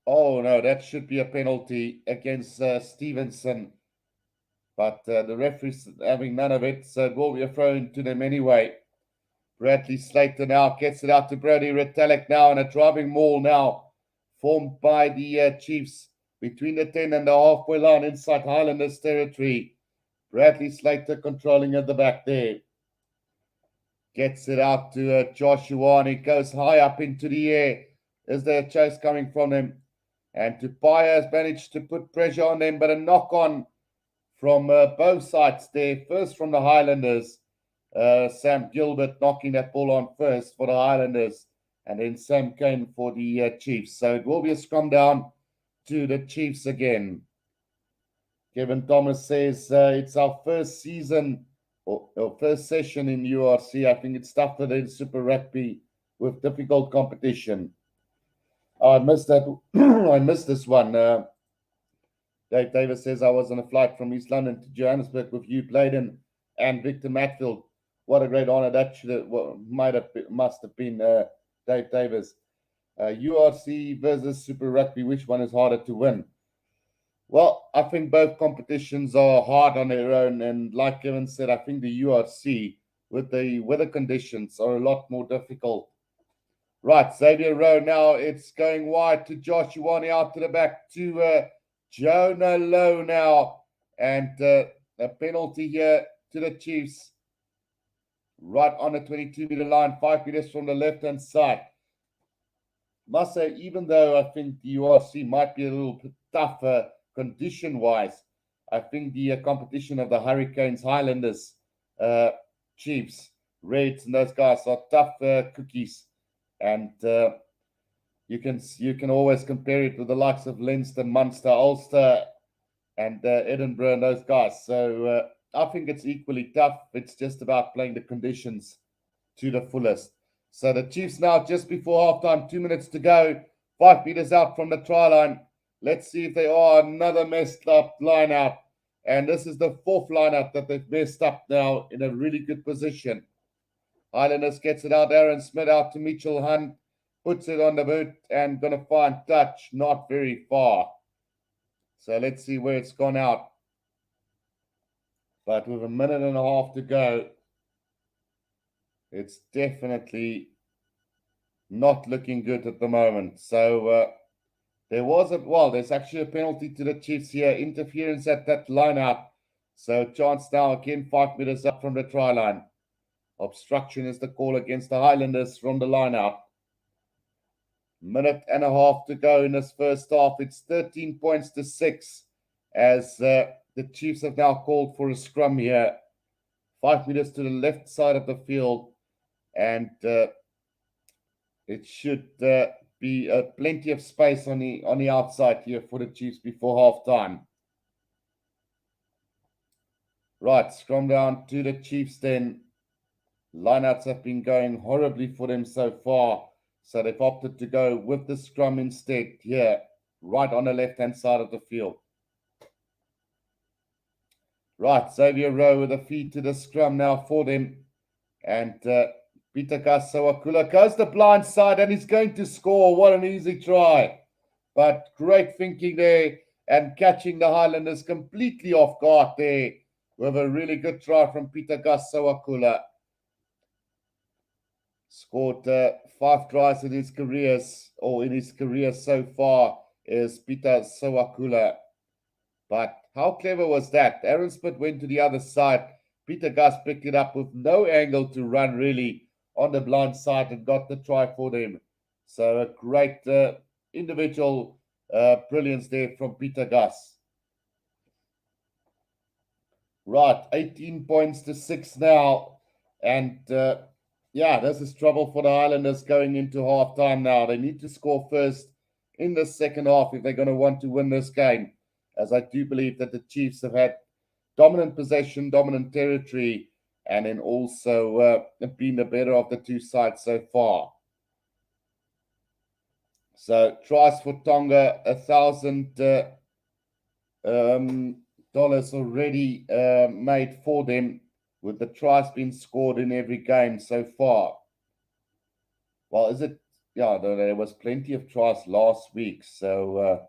oh no, that should be a penalty against Stevenson. But the referee's having none of it, so it will be a throw in to them anyway. Bradley Slater now gets it out to Brody Retallick now, and a driving maul now formed by the Chiefs between the 10 and the halfway line inside Highlanders territory. Bradley Slater controlling at the back there. Gets it out to Joshua, and he goes high up into the air. Is there a chase coming from him? And Tupaya has managed to put pressure on them, but a knock-on from both sides there. First from the Highlanders. Sam Gilbert knocking that ball on first for the Highlanders. And then Sam Cane for the Chiefs. So it will be a scrum down to the Chiefs again. Kevin Thomas says it's our first season or first session in URC. I think it's tougher than Super Rugby with difficult competition. I missed that. I missed this one. Dave Davis says I was on a flight from East London to Johannesburg with Hugh Bladen and Victor Matfield. What a great honor that must have been Dave Davis. URC versus Super Rugby, which one is harder to win? Well, I think both competitions are hard on their own, and like Kevin said, I think the URC with the weather conditions are a lot more difficult. Right, Xavier Rowe now, it's going wide to Josh Iwani, out to the back to Jonah Lowe now, and a penalty here to the Chiefs right on the 22-meter line, 5 meters from the left-hand side. Must say, even though I think the URC might be a little bit tougher condition-wise, I think the competition of the Hurricanes Highlanders Chiefs, Reds, and those guys are tough cookies, and you can always compare it with the likes of Leinster, Munster, Ulster, and Edinburgh and those guys. So I think it's equally tough. It's just about playing the conditions to the fullest. So the Chiefs now just before halftime, 2 minutes to go, 5 meters out from the try line. Let's see if they are another messed up lineup. And this is the fourth lineup that they've messed up now in a really good position. Highlanders gets it out. Aaron Smith out to Mitchell Hunt, puts it on the boot and going to find touch not very far. So let's see where it's gone out. But with a minute and a half to go, it's definitely not looking good at the moment. So there's actually a penalty to the Chiefs here. Interference at that lineout. So chance now again 5 meters up from the try line. Obstruction is the call against the Highlanders from the lineout. Minute and a half to go in this first half. It's 13 points to 6 as the Chiefs have now called for a scrum here. 5 meters to the left side of the field. And it should be plenty of space on the outside here for the Chiefs before half time. Right, scrum down to the Chiefs then. Lineouts have been going horribly for them so far. So they've opted to go with the scrum instead here, right on the left-hand side of the field. Right, Xavier Rowe with a feed to the scrum now for them. And Peter Sawakula goes the blind side and he's going to score. What an easy try. But great thinking there and catching the Highlanders completely off guard there with a really good try from Peter Sawakula. Scored 5 tries in his career so far is Peter Sawakula. But how clever was that? Aaron Smith went to the other side. Peter Gus picked it up with no angle to run really on the blind side and got the try for them. So a great individual brilliance there from Peter Gus. Right, 18 points to 6 now. And this is trouble for the Highlanders going into halftime now. They need to score first in the second half if they're going to want to win this game, as I do believe that the Chiefs have had dominant possession, dominant territory, and then also been the better of the two sides so far. So tries for Tonga, $1,000 already made for them, with the tries being scored in every game so far. Well, is it? Yeah, there was plenty of tries last week. So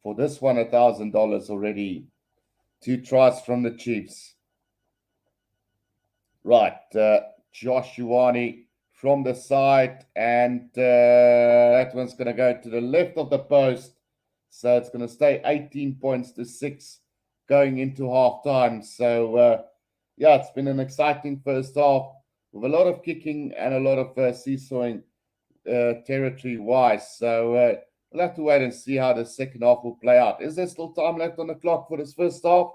for this one, $1,000 already. 2 tries from the Chiefs. Right, Josh Ioane from the side, and that one's going to go to the left of the post. So it's going to stay 18 points to 6 going into halftime. So, it's been an exciting first half with a lot of kicking and a lot of seesawing territory-wise. So we'll have to wait and see how the second half will play out. Is there still time left on the clock for this first half?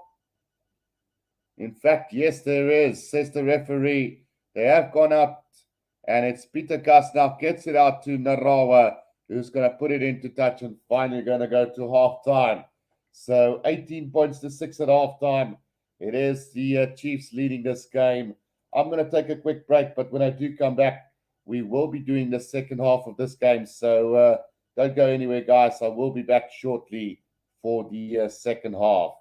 In fact, yes, there is, says the referee. They have gone up, and it's Peter Gus now gets it out to Narawa, who's going to put it into touch and finally going to go to half-time. So 18 points to 6 at half-time. It is the Chiefs leading this game. I'm going to take a quick break, but when I do come back, we will be doing the second half of this game. So don't go anywhere, guys. I will be back shortly for the second half.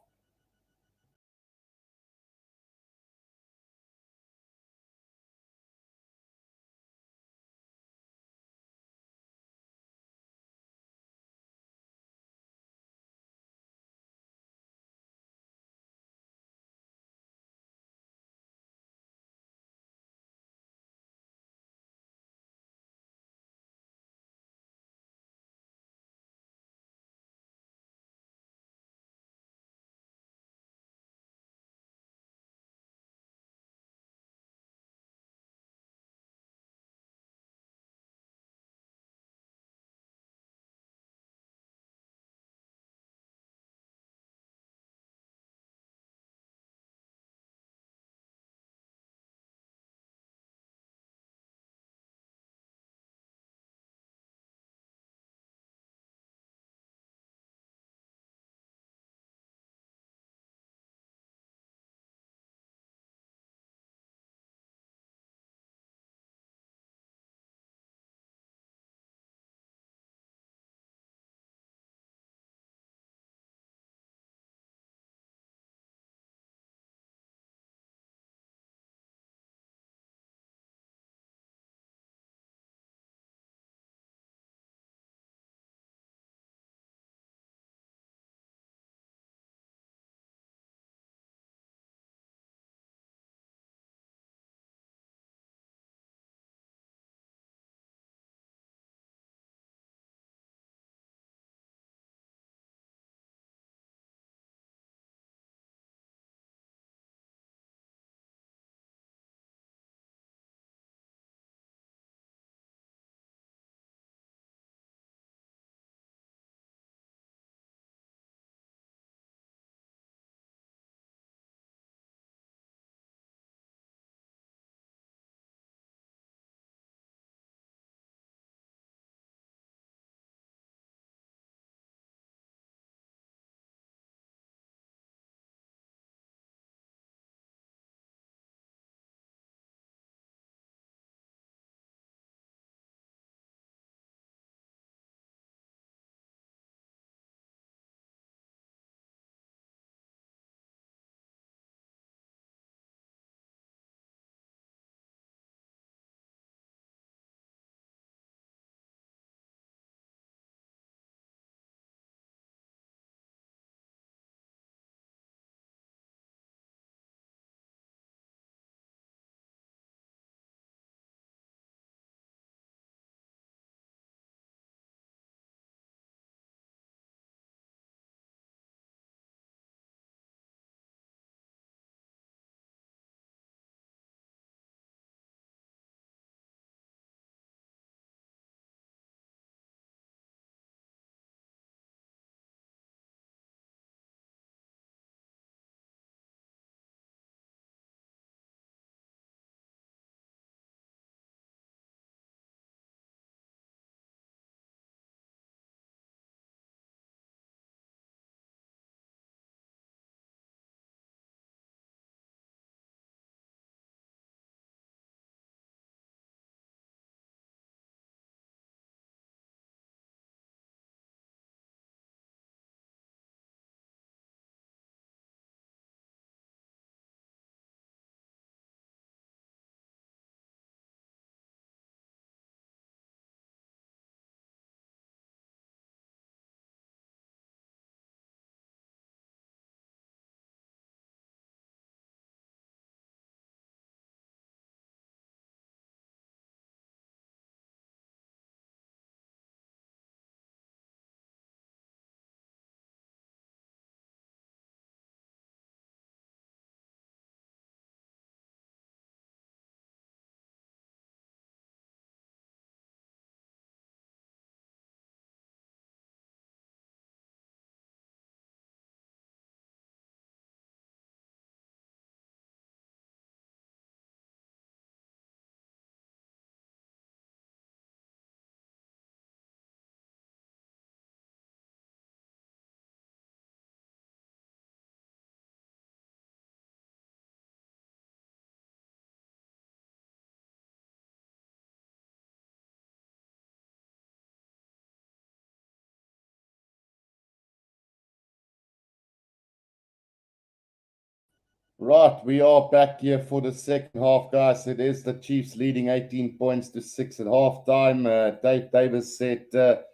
Right, we are back here for the second half, guys. It is the Chiefs leading 18 points to 6 at halftime. Dave Davis said the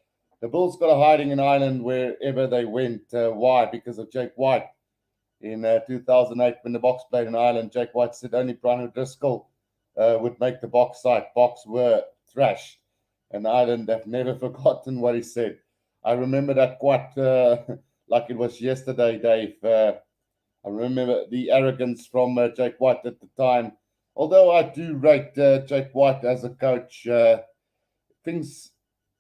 Bulls got a hiding in Ireland wherever they went. Why? Because of Jake White. In 2008, when the Box played in Ireland, Jake White said only Brian O'Driscoll would make the Box side. Box were thrashed, and Ireland have never forgotten what he said. I remember that quite like it was yesterday, Dave. I remember the arrogance from Jake White at the time. Although I do rate Jake White as a coach, things,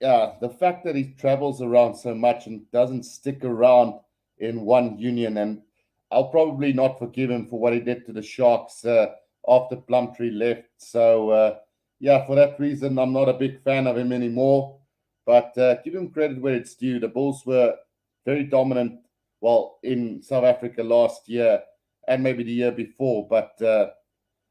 yeah, the fact that he travels around so much and doesn't stick around in one union, and I'll probably not forgive him for what he did to the Sharks after Plumtree left. So, yeah, for that reason, I'm not a big fan of him anymore. But give him credit where it's due. The Bulls were very dominant, well, in South Africa last year and maybe the year before. But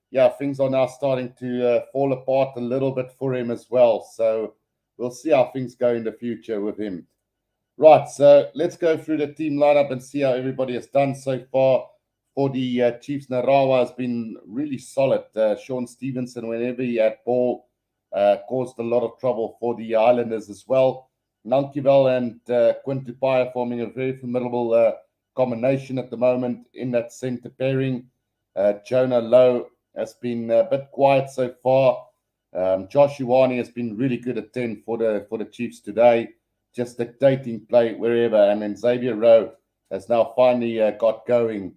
yeah, things are now starting to fall apart a little bit for him as well. So we'll see how things go in the future with him. Right, so let's go through the team lineup and see how everybody has done so far. For the Chiefs, Narawa has been really solid. Sean Stevenson, whenever he had ball, caused a lot of trouble for the Highlanders as well. Nankivel and Quinn Tupaia forming a very formidable combination at the moment in that centre pairing. Jonah Lowe has been a bit quiet so far. Josh Ioane has been really good at 10 for the Chiefs today, just dictating play wherever. And then Xavier Rowe has now finally got going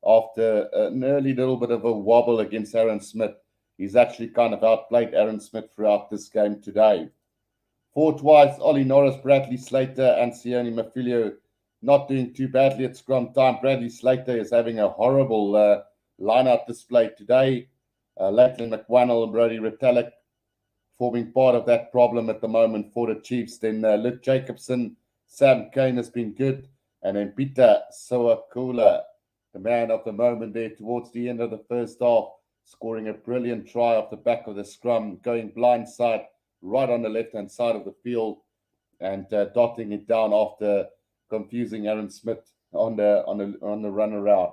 after an early little bit of a wobble against Aaron Smith. He's actually kind of outplayed Aaron Smith throughout this game today. Forward twice, Ollie Norris, Bradley Slater, and Sione Mafilio not doing too badly at scrum time. Bradley Slater is having a horrible line-out display today. Lakeland McWannell and Brody Retallick forming part of that problem at the moment for the Chiefs. Then Luke Jacobson, Sam Kane has been good. And then Peter Soakula, the man of the moment there towards the end of the first half, scoring a brilliant try off the back of the scrum, going blindside right on the left-hand side of the field and dotting it down after confusing Aaron Smith on the run around.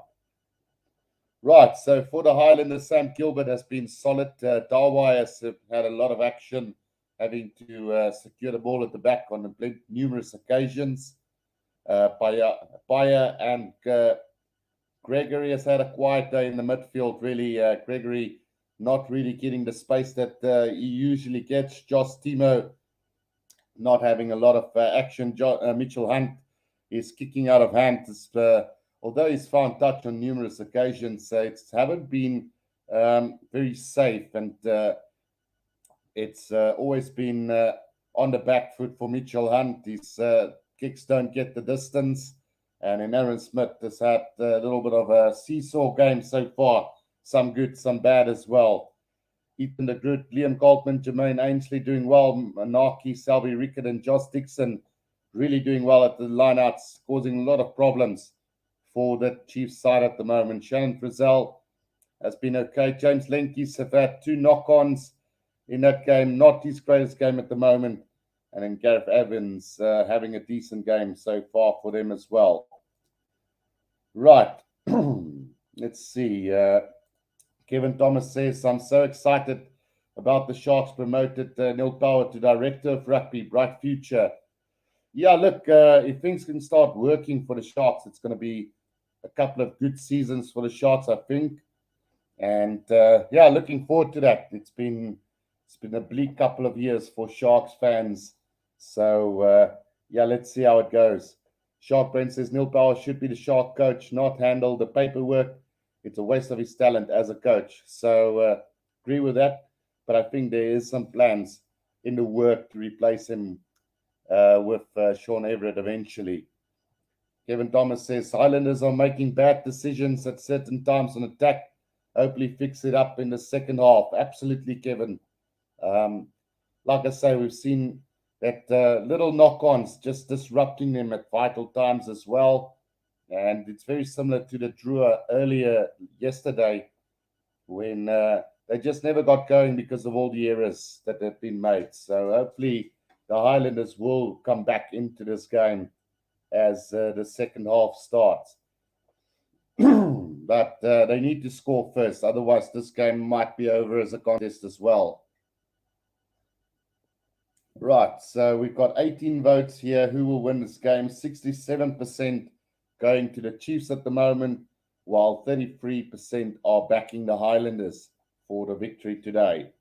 Right, so for the Highlanders, Sam Gilbert has been solid. Darwai has had a lot of action, having to secure the ball at the back on numerous occasions. Bayer and Gregory has had a quiet day in the midfield, really. Gregory not really getting the space that he usually gets. Josh Timo not having a lot of action. Mitchell Hunt is kicking out of hand. Although he's found touch on numerous occasions, it haven't been very safe, and it's always been on the back foot for Mitchell Hunt. His kicks don't get the distance, and then Aaron Smith has had a little bit of a seesaw game so far. Some good, some bad as well. Ethan de Groot, Liam Goldman, Jermaine Ainsley doing well. Manaki, Selby Rickett, and Josh Dixon really doing well at the lineouts, causing a lot of problems for the Chiefs side at the moment. Shannon Frizzell has been okay. James Lenkies have had 2 knock-ons in that game, not his greatest game at the moment. And then Gareth Evans having a decent game so far for them as well. Right, let's see. Kevin Thomas says, I'm so excited about the Sharks promoted Neil Power to Director of Rugby, bright future. Yeah, look, if things can start working for the Sharks, it's going to be a couple of good seasons for the Sharks, I think. And yeah, looking forward to that. It's been a bleak couple of years for Sharks fans. So yeah, let's see how it goes. Shark Brent says Neil Power should be the Shark coach, not handle the paperwork. It's a waste of his talent as a coach. So agree with that. But I think there is some plans in the work to replace him with Sean Everett eventually. Kevin Thomas says Highlanders are making bad decisions at certain times on attack. Hopefully fix it up in the second half. Absolutely, Kevin. Like I say, we've seen that little knock-ons just disrupting them at vital times as well. And it's very similar to the Drua earlier yesterday when they just never got going because of all the errors that have been made. So hopefully the Highlanders will come back into this game as the second half starts. But they need to score first. Otherwise, this game might be over as a contest as well. Right, so we've got 18 votes here. Who will win this game? 67% going to the Chiefs at the moment, while 33% are backing the Highlanders for the victory today.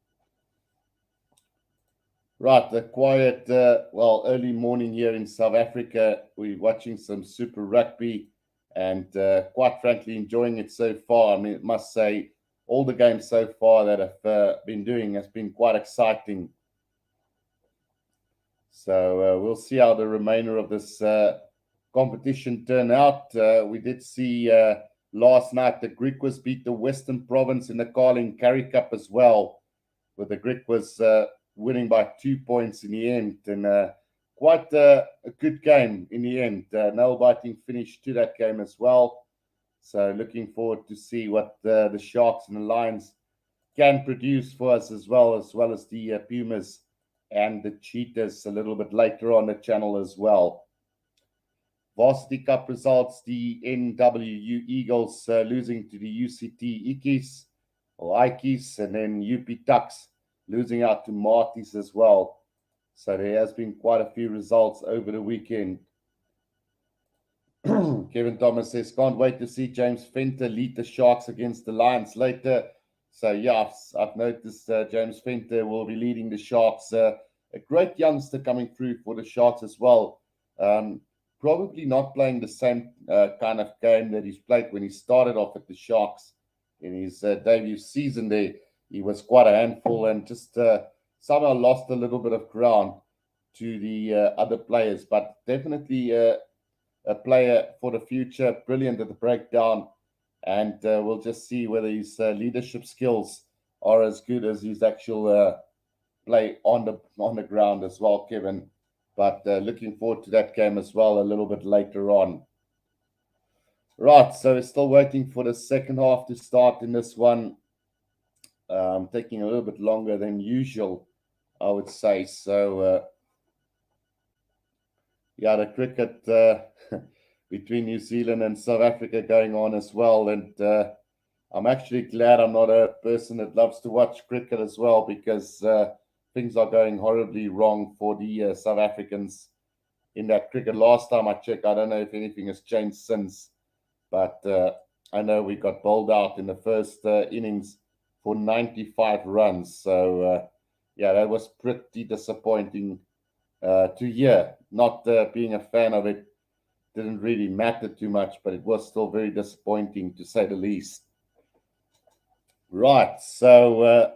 Right, the quiet, early morning here in South Africa. We're watching some Super Rugby and quite frankly enjoying it so far. I mean, I must say, all the games so far that I've been doing has been quite exciting. So we'll see how the remainder of this competition turn out. We did see last night the Griquas beat the Western Province in the Carling Currie Cup as well, where the Griquas winning by 2 points in the end, and quite a good game in the end. Nail-biting finish to that game as well. So looking forward to see what the Sharks and the Lions can produce for us as well as the Pumas and the Cheetahs a little bit later on the channel as well. Varsity Cup results, the NWU Eagles losing to the UCT Ikes, and then UP Tucks losing out to Marties as well. So there has been quite a few results over the weekend. Kevin Thomas says, can't wait to see James Venter lead the Sharks against the Lions later. So yeah, I've noticed James Venter will be leading the Sharks. A great youngster coming through for the Sharks as well. Probably not playing the same kind of game that he's played when he started off at the Sharks in his debut season there. He was quite a handful and just somehow lost a little bit of ground to the other players, but definitely a player for the future, brilliant at the breakdown, and we'll just see whether his leadership skills are as good as his actual play on the ground as well, Kevin. But looking forward to that game as well a little bit later on. Right, so we're still waiting for the second half to start in this one. Taking a little bit longer than usual, I would say. So, yeah, the cricket between New Zealand and South Africa going on as well. And I'm actually glad I'm not a person that loves to watch cricket as well, because things are going horribly wrong for the South Africans in that cricket. Last time I checked, I don't know if anything has changed since, but I know we got bowled out in the first innings for 95 runs. So, yeah, that was pretty disappointing to hear. Not being a fan of it didn't really matter too much, but it was still very disappointing to say the least. Right, so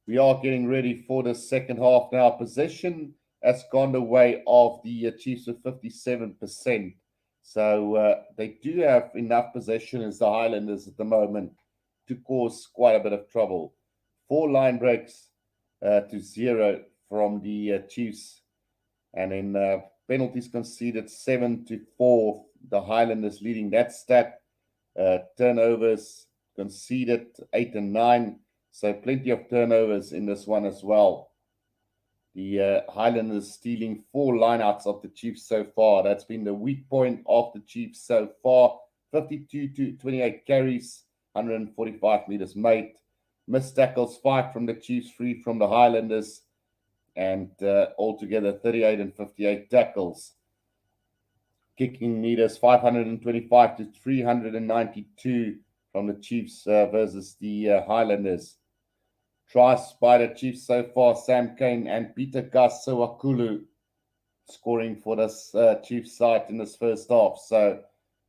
we are getting ready for the second half now. Possession has gone the way of the Chiefs with 57%. So they do have enough possession as the Highlanders at the moment to cause quite a bit of trouble. 4 line breaks to 0 from the Chiefs, and then penalties conceded 7-4. The Highlanders leading that stat. Turnovers conceded 8 and 9. So plenty of turnovers in this one as well. The Highlanders stealing 4 lineouts of the Chiefs so far. That's been the weak point of the Chiefs so far. 52-28 carries, 145 meters made. Missed tackles 5 from the Chiefs, 3 from the Highlanders, and altogether 38 and 58 tackles. Kicking meters 525 to 392 from the Chiefs versus the Highlanders. Tries by the Chiefs so far, Sam Kane and Peter Gus Sewakulu scoring for this Chiefs side in this first half. So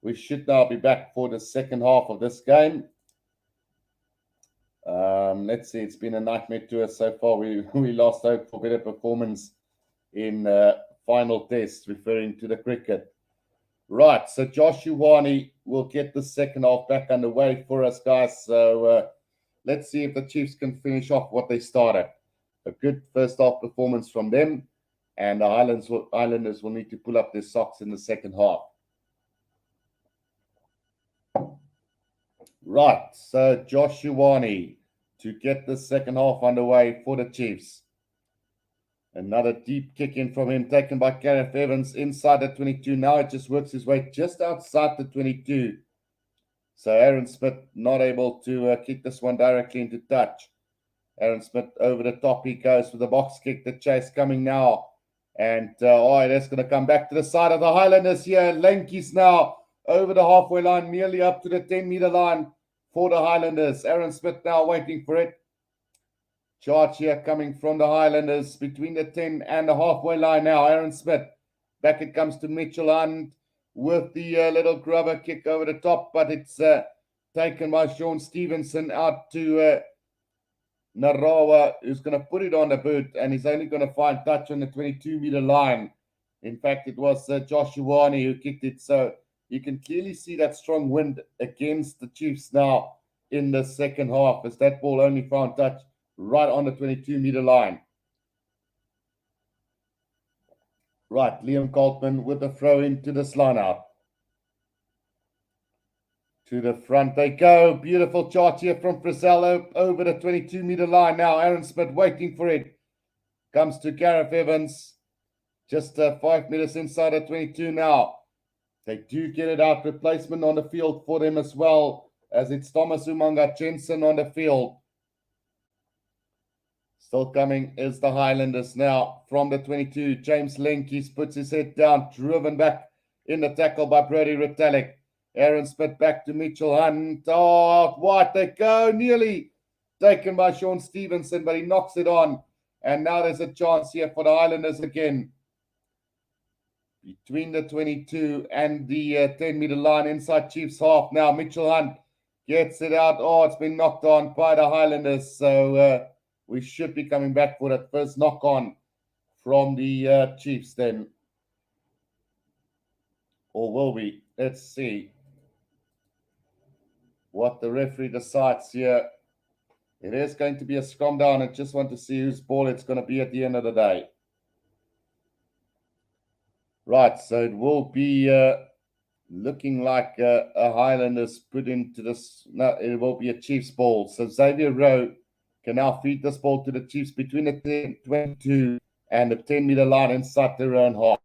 we should now be back for the second half of this game. Let's see, it's been a nightmare to us so far. We lost hope for better performance in final test, referring to the cricket. Right, so Josh Ioane will get the second half back underway for us, guys. So let's see if the Chiefs can finish off what they started. A good first half performance from them, and the Highlanders will need to pull up their socks in the second half. Right, so Josh Ioane to get the second half underway for the Chiefs. Another deep kick in from him, taken by Gareth Evans inside the 22. Now it just works his way just outside the 22. So Aaron Smith not able to kick this one directly into touch. Aaron Smith over the top he goes with the box kick. The chase coming now. And that's going to come back to the side of the Highlanders here. Lankies now over the halfway line, nearly up to the 10-meter line for the Highlanders. Aaron Smith now waiting for it. Charge here coming from the Highlanders between the 10 and the halfway line now. Aaron Smith. Back it comes to Mitchell Hunt with the little grubber kick over the top, but it's taken by Sean Stevenson out to Narawa, who's going to put it on the boot, and he's only going to find touch on the 22-meter line. In fact, it was Joshuani who kicked it, so you can clearly see that strong wind against the Chiefs now in the second half, as that ball only found touch right on the 22-meter line. Right, Liam Coltman with the throw into this line out. To the front they go. Beautiful charge here from Frizzell over the 22-meter line. Now Aaron Smith waiting for it. Comes to Gareth Evans. Just 5 meters inside the 22 now. They do get it out. Replacement on the field for them as well, as it's Thomas Umanga Jensen on the field. Still coming is the Highlanders now from the 22. James Lenkies puts his head down, driven back in the tackle by Brody Retallick. Aaron Smith back to Mitchell Hunt. Oh, wide they go. Nearly taken by Sean Stevenson, but he knocks it on. And now there's a chance here for the Highlanders again. Between the 22 and the 10-meter line inside Chiefs half. Now Mitchell Hunt gets it out. Oh, it's been knocked on by the Highlanders. So we should be coming back for that first knock on from the Chiefs then. Or will we? Let's see what the referee decides here. It is going to be a scrum down. I just want to see whose ball it's going to be at the end of the day. Right, so it will be looking like a Highlanders put into this. No, it will be a Chiefs ball. So Xavier Rowe can now feed this ball to the Chiefs between the 22 and the 10-meter line inside their own half.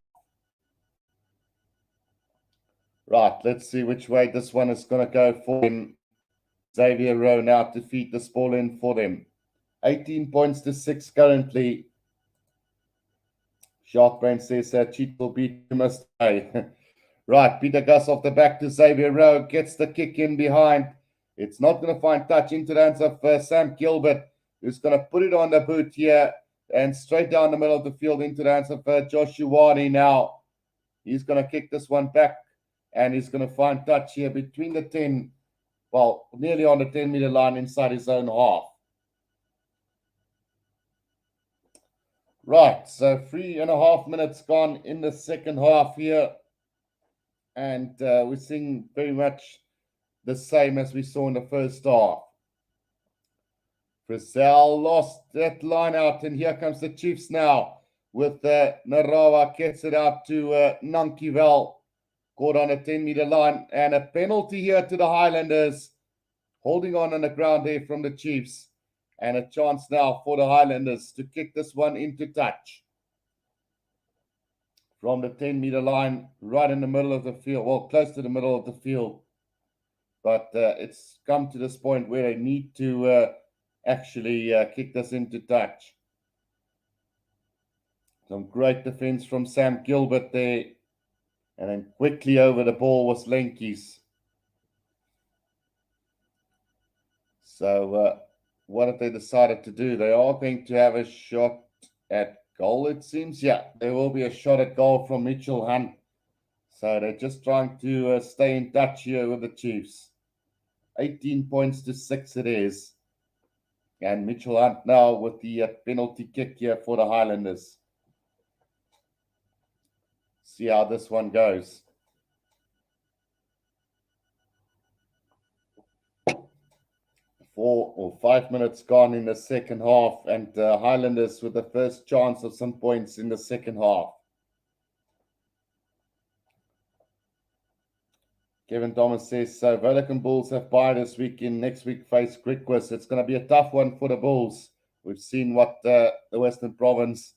Right, let's see which way this one is going to go for him. Xavier Rowe now to feed this ball in for them. 18 points to 6 currently. Sharkbrain says Cheat will beat him must stay. Right, Peter Gus off the back to Xavier Rowe. Gets the kick in behind. It's not going to find touch into the hands of Sam Gilbert, who's going to put it on the boot here and straight down the middle of the field into the hands of Joshua Wadi now. He's going to kick this one back, and he's going to find touch here between the 10, well, nearly on the 10-meter line inside his own half. Right, so 3.5 minutes gone in the second half here. And we're seeing very much the same as we saw in the first half. Frizzell lost that line out, and here comes the Chiefs now with Narawa gets it out to Nankivel. Caught on a 10-meter line, and a penalty here to the Highlanders. Holding on the ground here from the Chiefs. And a chance now for the Highlanders to kick this one into touch. From the 10-meter line, right in the middle of the field. Well, close to the middle of the field. But it's come to this point where they need to actually kick this into touch. Some great defense from Sam Gilbert there. And then quickly over the ball was Lenkies. So what have they decided to do? They are going to have a shot at goal, it seems. Yeah, there will be a shot at goal from Mitchell Hunt. So they're just trying to stay in touch here with the Chiefs. 18 points to 6 it is. And Mitchell Hunt now with the penalty kick here for the Highlanders. See how this one goes. 4 or 5 minutes gone in the second half, and Highlanders with the first chance of some points in the second half. Kevin Thomas says, so Velican Bulls have bye this weekend. Next week face Griquas. It's going to be a tough one for the Bulls. We've seen what the Western Province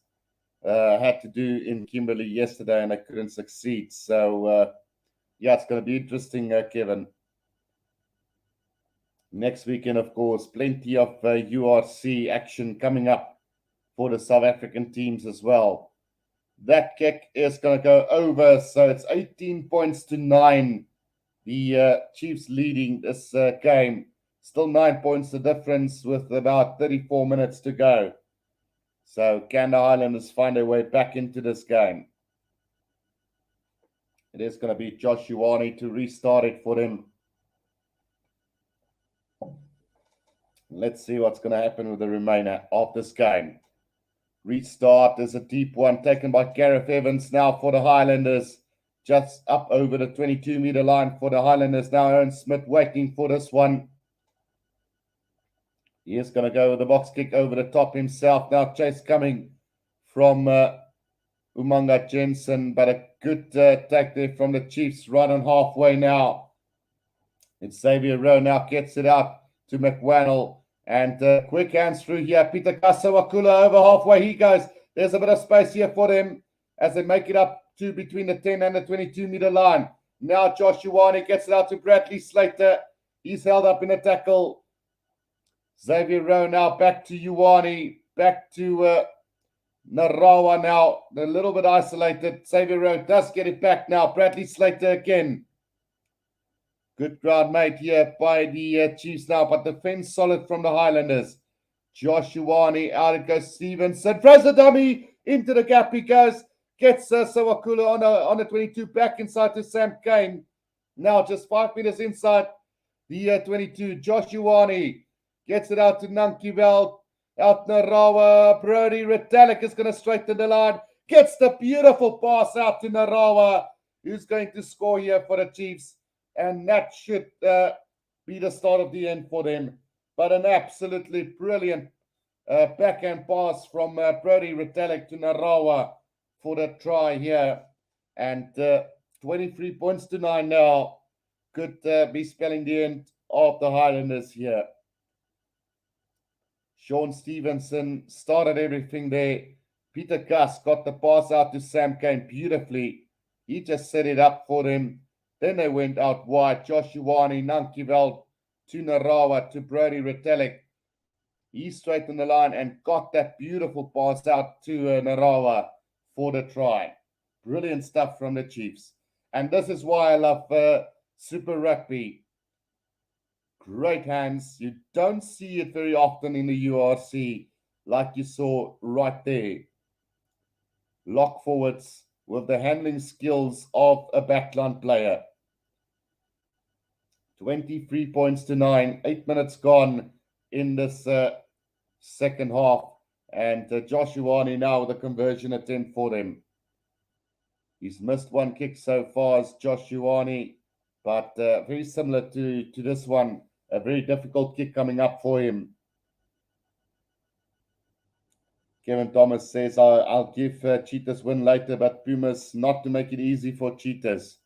had to do in Kimberley yesterday, and they couldn't succeed. So, yeah, it's going to be interesting, Kevin. Next weekend, of course, plenty of URC action coming up for the South African teams as well. That kick is going to go over, so it's 18 points to 9. The Chiefs leading this game. Still 9 points the difference with about 34 minutes to go. So can the Highlanders find their way back into this game? It is going to be Josh Ioane to restart it for them. Let's see what's going to happen with the remainder of this game. Restart is a deep one taken by Gareth Evans now for the Highlanders. Just up over the 22-meter line for the Highlanders. Now Aaron Smith waiting for this one. He is going to go with the box kick over the top himself. Now chase coming from Umanga Jensen, but a good take there from the Chiefs right on halfway now. And Xavier Rowe now gets it out to McWannell. And quick hands through here. Peter Kasawakula over halfway. He goes. There's a bit of space here for them as they make it up to between the 10 and the 22-meter line. Now Josh Ioane gets it out to Bradley Slater. He's held up in a tackle. Xavier Rowe now back to Ioane. Back to Narawa now. A little bit isolated. Xavier Rowe does get it back now. Bradley Slater again. Good ground made here by the Chiefs now, but defense solid from the Highlanders. Josh Ioane, out it goes Stevenson. Throws the dummy into the gap. He goes. Gets Sawakula on the 22, back inside to Sam Kane. Now just 5 meters inside the 22. Josh Ioane gets it out to Nankivel. Out Narawa. Brody Retallick is going to straighten the line. Gets the beautiful pass out to Narawa, who's going to score here for the Chiefs. And that should be the start of the end for them. But an absolutely brilliant backhand pass from Brody Retallick to Narawa for the try here. And 23 points to 9 now. Could be spelling the end of the Highlanders here. Sean Stevenson started everything there. Peter Gus got the pass out to Sam Kane beautifully. He just set it up for them. Then they went out wide. Josh Ioane, Nankivel to Narawa to Brody Retallick. He straightened the line and got that beautiful pass out to Narawa for the try. Brilliant stuff from the Chiefs. And this is why I love Super Rugby. Great hands. You don't see it very often in the URC like you saw right there. Lock forwards with the handling skills of a backline player. 23 points to 9. 8 minutes gone in this second half. And Josh Ioane now with a conversion attempt for them. He's missed one kick so far as Josh Ioane, but very similar to this one. A very difficult kick coming up for him. Kevin Thomas says, I'll give Cheetahs win later, but Pumas not to make it easy for Cheetahs.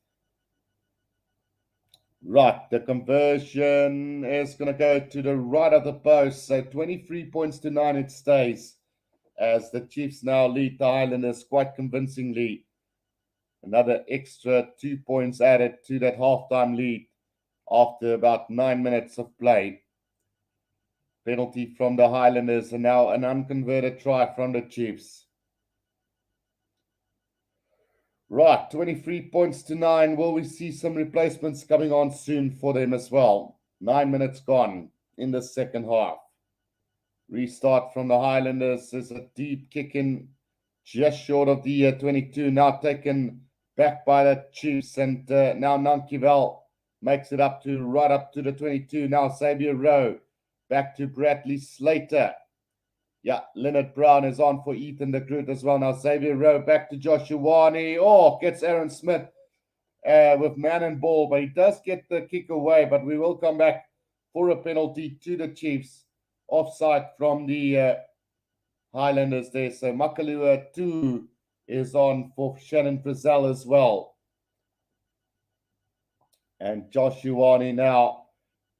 Right, the conversion is going to go to the right of the post. So 23 points to 9 it stays as the Chiefs now lead the Highlanders quite convincingly. Another extra 2 points added to that halftime lead after about 9 minutes of play. Penalty from the Highlanders and now an unconverted try from the Chiefs. Right, 23 points to 9. Will we see some replacements coming on soon for them as well? 9 minutes gone in the second half. Restart from the Highlanders is a deep kick in just short of the 22. Now taken back by the Chiefs, and now Nankivel makes it right up to the 22. Now Xavier Rowe back to Bradley Slater. Yeah, Leonard Brown is on for Ethan de Groot as well. Now Xavier Rowe back to Josh Ioane. Oh, gets Aaron Smith with man and ball, but he does get the kick away. But we will come back for a penalty to the Chiefs. Offside from the Highlanders there. So Makalua 2 is on for Shannon Frizzell as well. And Josh Ioane now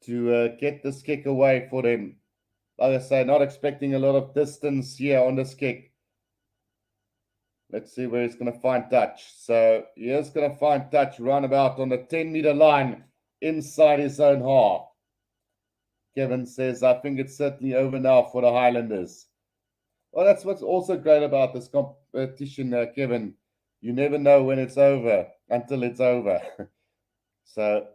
to get this kick away for them. Like I say, not expecting a lot of distance here on this kick. Let's see where he's going to find touch. So he is going to find touch roundabout on the 10-meter line inside his own half. Kevin says, I think it's certainly over now for the Highlanders. Well, that's what's also great about this competition, Kevin. You never know when it's over until it's over. So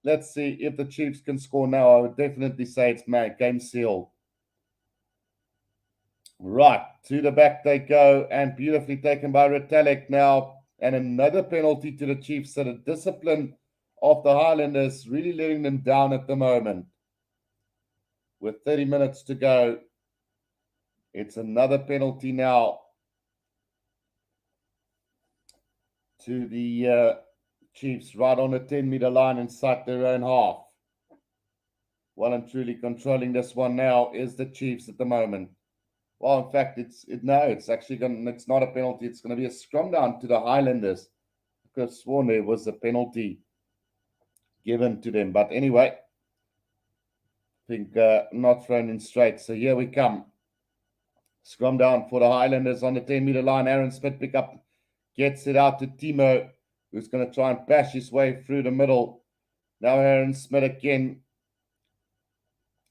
let's see if the Chiefs can score now. I would definitely say it's game sealed. Right, to the back they go, and beautifully taken by Retallick now. And another penalty to the Chiefs. So the discipline of the Highlanders really letting them down at the moment. With 30 minutes to go, it's another penalty now to the Chiefs right on the 10-meter line inside their own half. Well and truly controlling this one now is the Chiefs at the moment. Well, in fact, it's not a penalty. It's going to be a scrum down to the Highlanders. I could have sworn there was a penalty given to them. But anyway, I think not thrown in straight. So here we come. Scrum down for the Highlanders on the 10-meter line. Aaron Smith pick up, gets it out to Timo, who's going to try and bash his way through the middle. Now Aaron Smith again.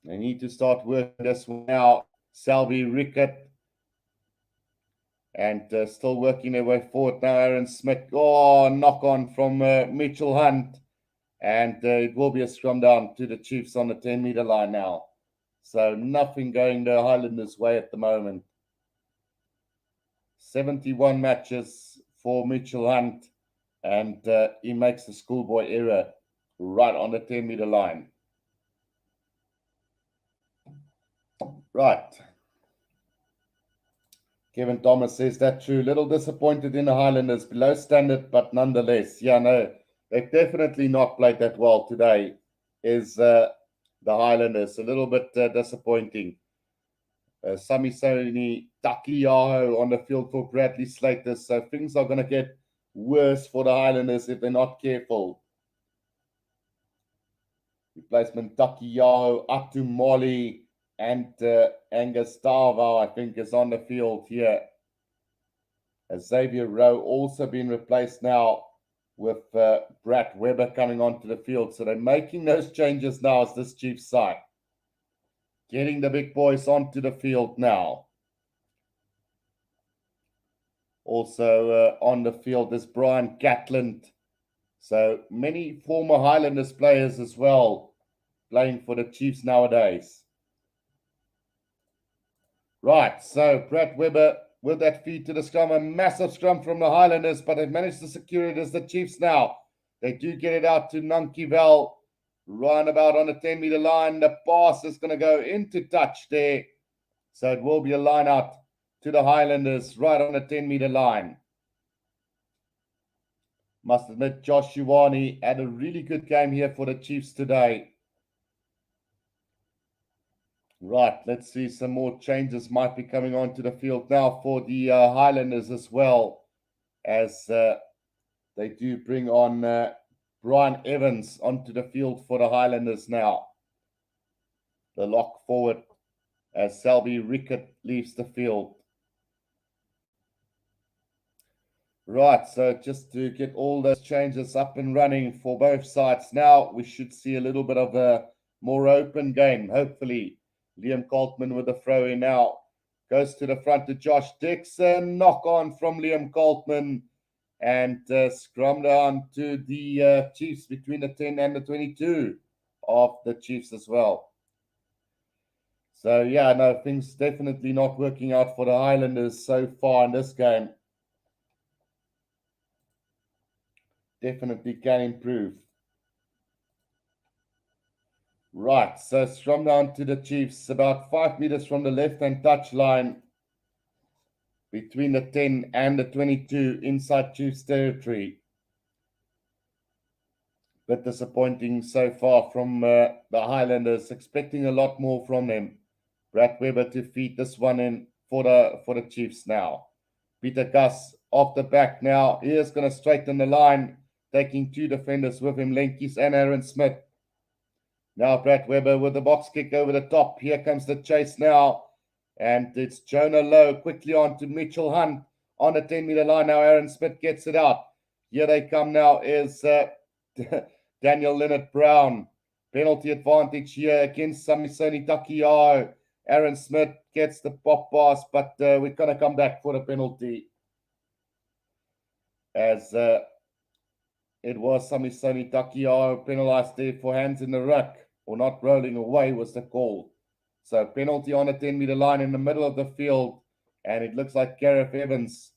They need to start working this one now. Selby Rickett. And still working their way forward now. Aaron Smith. Oh, knock on from Mitchell Hunt. And it will be a scrum down to the Chiefs on the 10-meter line now. So nothing going the Highlanders' way at the moment. 71 matches for Mitchell Hunt. And he makes the schoolboy error right on the 10-meter line. Right. Kevin Thomas says that true. Little disappointed in the Highlanders. Below standard, but nonetheless. Yeah, no, they've definitely not played that well today. Is the Highlanders. A little bit disappointing. Sami Soni Takiyaho on the field for Bradley Slater. So things are going to get worse for the Highlanders if they're not careful. Replacement Takiyaho, Atumoli, and Angus Darvaux, I think, is on the field here. Xavier Rowe also been replaced now with Brad Weber coming onto the field. So they're making those changes now as this Chiefs side. Getting the big boys onto the field now. Also on the field is Brian Gatland. So many former Highlanders players as well playing for the Chiefs nowadays. Right, so Brad Weber with that feed to the scrum. A massive scrum from the Highlanders, but they've managed to secure it as the Chiefs now. They do get it out to Nankivel. Run about on the 10-meter line. The pass is going to go into touch there. So it will be a line out to the Highlanders right on the 10-meter line. Must admit, Josh Ioane had a really good game here for the Chiefs today. Right, let's see. Some more changes might be coming onto the field now for the Highlanders as well, as they do bring on Brian Evans onto the field for the Highlanders now. The lock forward as Selby Rickett leaves the field. Right, so just to get all those changes up and running for both sides now, we should see a little bit of a more open game, hopefully. Liam Coltman with the throw in now. Goes to the front to Josh Dixon. Knock on from Liam Coltman. And scrum down to the Chiefs between the 10 and the 22 of the Chiefs as well. So, yeah, no, things definitely not working out for the Highlanders so far in this game. Definitely can improve. Right, so scrum down to the Chiefs, about 5 meters from the left-hand touch line between the 10 and the 22 inside Chiefs territory. Bit disappointing so far from the Highlanders, expecting a lot more from them. Brad Weber to feed this one in for the Chiefs now. Peter Gus off the back now. He is going to straighten the line, taking 2 defenders with him, Lenkies and Aaron Smith. Now Brad Weber with the box kick over the top. Here comes the chase now. And it's Jonah Lowe quickly on to Mitchell Hunt on the 10-meter line. Now Aaron Smith gets it out. Here they come now is Daniel Leonard Brown Penalty advantage here against Samisoni Takiao. Aaron Smith gets the pop pass, but we're going to come back for a penalty. As it was Samisoni Takiao penalized there for hands in the ruck, or not rolling away was the call. So penalty on the 10-meter line in the middle of the field, and it looks like Gareth Evans.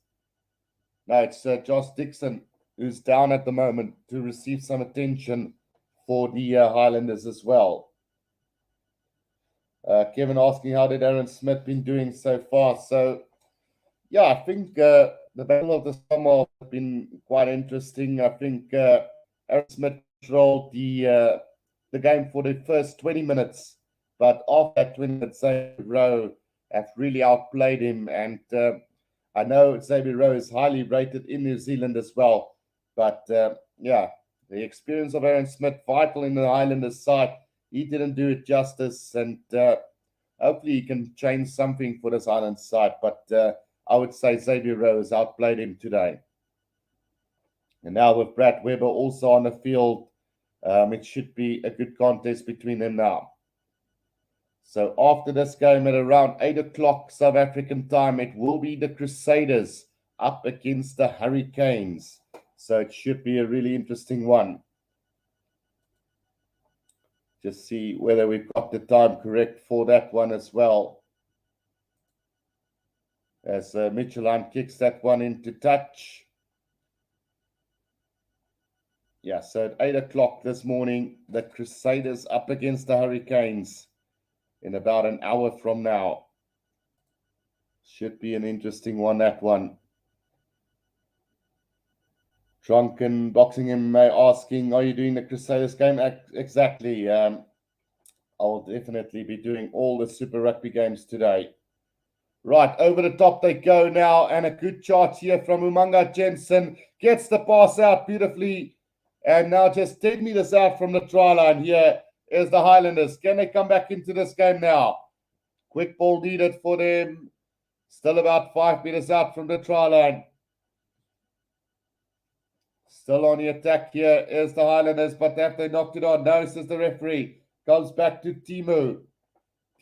No, it's Josh Dixon, who's down at the moment, to receive some attention for the Highlanders as well. Kevin asking, how did Aaron Smith been doing so far? So, yeah, I think the Battle of the Summer has been quite interesting. I think Aaron Smith controlled the game for the first 20 minutes, but after that 20 minutes, Xavier Rowe have really outplayed him. And I know Xavier Rowe is highly rated in New Zealand as well. But, yeah, the experience of Aaron Smith, vital in the Highlanders side. He didn't do it justice, and hopefully he can change something for this Highlands side. But I would say Xavier Rowe has outplayed him today. And now with Brad Weber also on the field, it should be a good contest between them now. So after this game at around 8 o'clock South African time, it will be the Crusaders up against the Hurricanes. So it should be a really interesting one. Just see whether we've got the time correct for that one as well. As Mitchell kicks that one into touch. Yeah, so at 8 o'clock this morning, the Crusaders up against the Hurricanes in about an hour from now. Should be an interesting one, that one. Drunken Boxing MMA asking, are you doing the Crusaders game? Exactly. I'll definitely be doing all the Super Rugby games today. Right, over the top they go now, and a good charge here from Umanga Jensen. Gets the pass out beautifully, and now just 10 meters out from the try line here is the Highlanders. Can they come back into this game now? Quick ball needed for them. Still about 5 meters out from the try line. Still on the attack here is the Highlanders, but have they knocked it on? No, says the referee. Comes back to Timu.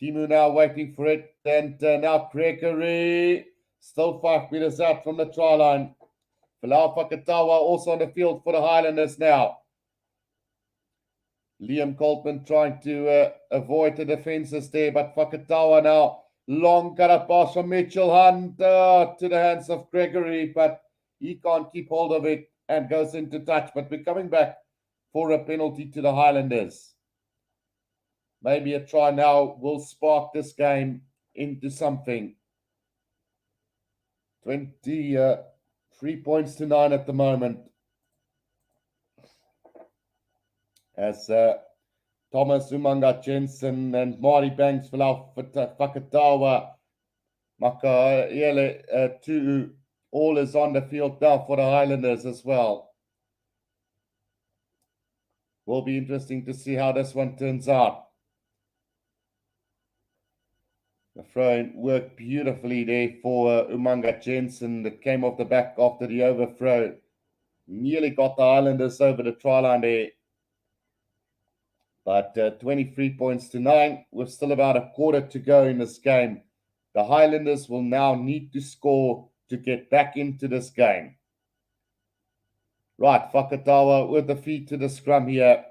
Timu now waiting for it. And now Gregory. Still 5 meters out from the try line. Falau Fakatawa also on the field for the Highlanders now. Liam Coltman trying to avoid the defenses there, but Fakatawa now. Long cut up pass from Mitchell Hunt to the hands of Gregory, but he can't keep hold of it and goes into touch. But we're coming back for a penalty to the Highlanders. Maybe a try now will spark this game into something. 23 points to 9 at the moment. As Thomas Umanga Jensen and Marty Banks Fakatawa Makaele Tu'u all is on the field now for the Highlanders as well. Will be interesting to see how this one turns out. The throw worked beautifully there for Umanga Jensen that came off the back after the overthrow. Nearly got the Highlanders over the try line there. But 23 points to 9, with still about a quarter to go in this game. The Highlanders will now need to score to get back into this game. Right, Fakatawa with the feet to the scrum here.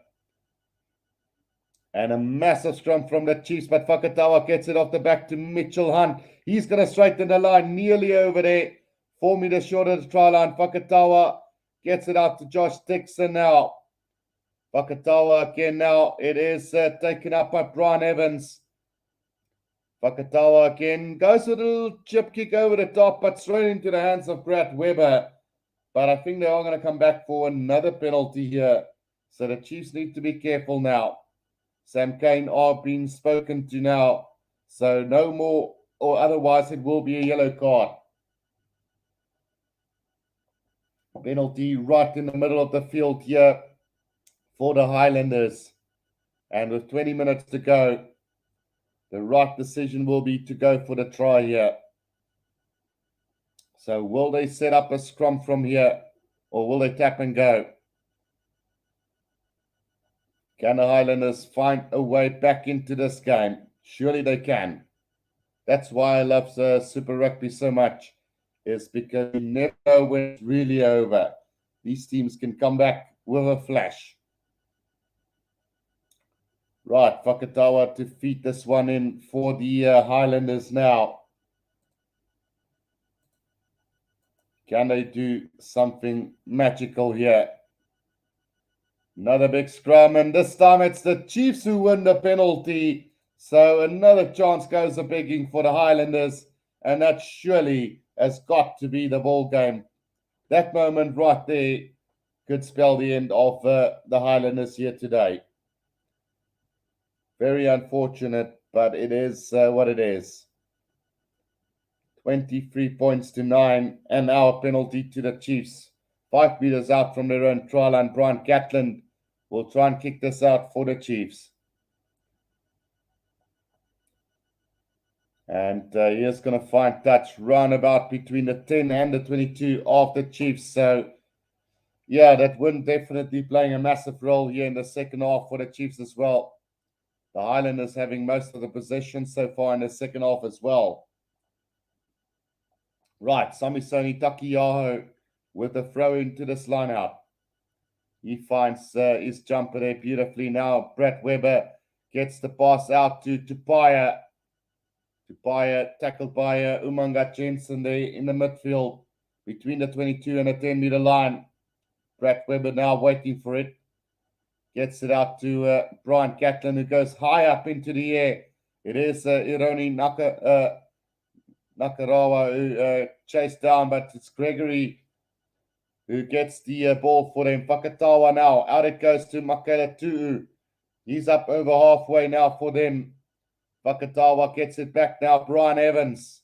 And a massive scrum from the Chiefs, but Fakatawa gets it off the back to Mitchell Hunt. He's going to straighten the line nearly over there. 4 meters short of the try line. Fakatawa gets it out to Josh Dixon now. Fakatawa again now. It is taken up by Brian Evans. Fakatawa again goes with a little chip kick over the top, but straight into the hands of Brad Weber. But I think they are going to come back for another penalty here. So the Chiefs need to be careful now. Sam Cane are being spoken to now. So no more, or otherwise it will be a yellow card. Penalty right in the middle of the field here for the Highlanders. And with 20 minutes to go, the right decision will be to go for the try here. So will they set up a scrum from here, or will they tap and go? Can the Highlanders find a way back into this game? Surely they can. That's why I love Super Rugby so much, is because you never know when it's really over. These teams can come back with a flash. Right, Fakatawa to feed this one in for the Highlanders now. Can they do something magical here? Another big scrum, and this time it's the Chiefs who win the penalty. So another chance goes a begging for the Highlanders, and that surely has got to be the ball game. That moment right there could spell the end of the Highlanders here today. Very unfortunate, but it is what it is. 23 points to 9, and our penalty to the Chiefs. 5 meters out from their own try line. Brian Gatland will try and kick this out for the Chiefs. And he is going to find touch roundabout between the 10 and the 22 of the Chiefs. So, yeah, that win definitely playing a massive role here in the second half for the Chiefs as well. The Highlanders having most of the possession so far in the second half as well. Right, Samisoni Takiyaho with a throw into this line out. He finds his jumper there beautifully now. Brett Weber gets the pass out to Tupaya. Tupaya tackled by Umanga Jensen there in the midfield between the 22 and the 10-meter line. Brett Weber now waiting for it. Gets it out to Brian Catlin, who goes high up into the air. It is Ironi Nakarawa who chased down, but it's Gregory who gets the ball for them. Fakatawa now. Out it goes to Makela Tu'u. He's up over halfway now for them. Fakatawa gets it back now. Brian Evans.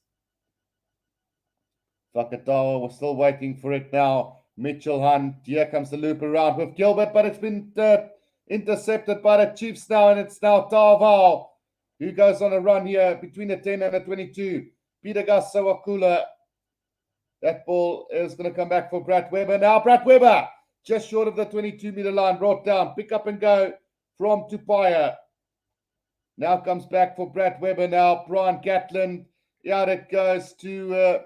Fakatawa was still waiting for it now. Mitchell Hunt. Here comes the loop around with Gilbert, but it's been intercepted by the Chiefs now, and it's now Tavao who goes on a run here between the 10 and the 22. Peter Gasawakula. That ball is going to come back for Brad Weber. Now Brad Weber, just short of the 22-meter line, brought down. Pick up and go from Tupaya. Now comes back for Brad Weber now. Brian Gatland. Out it goes to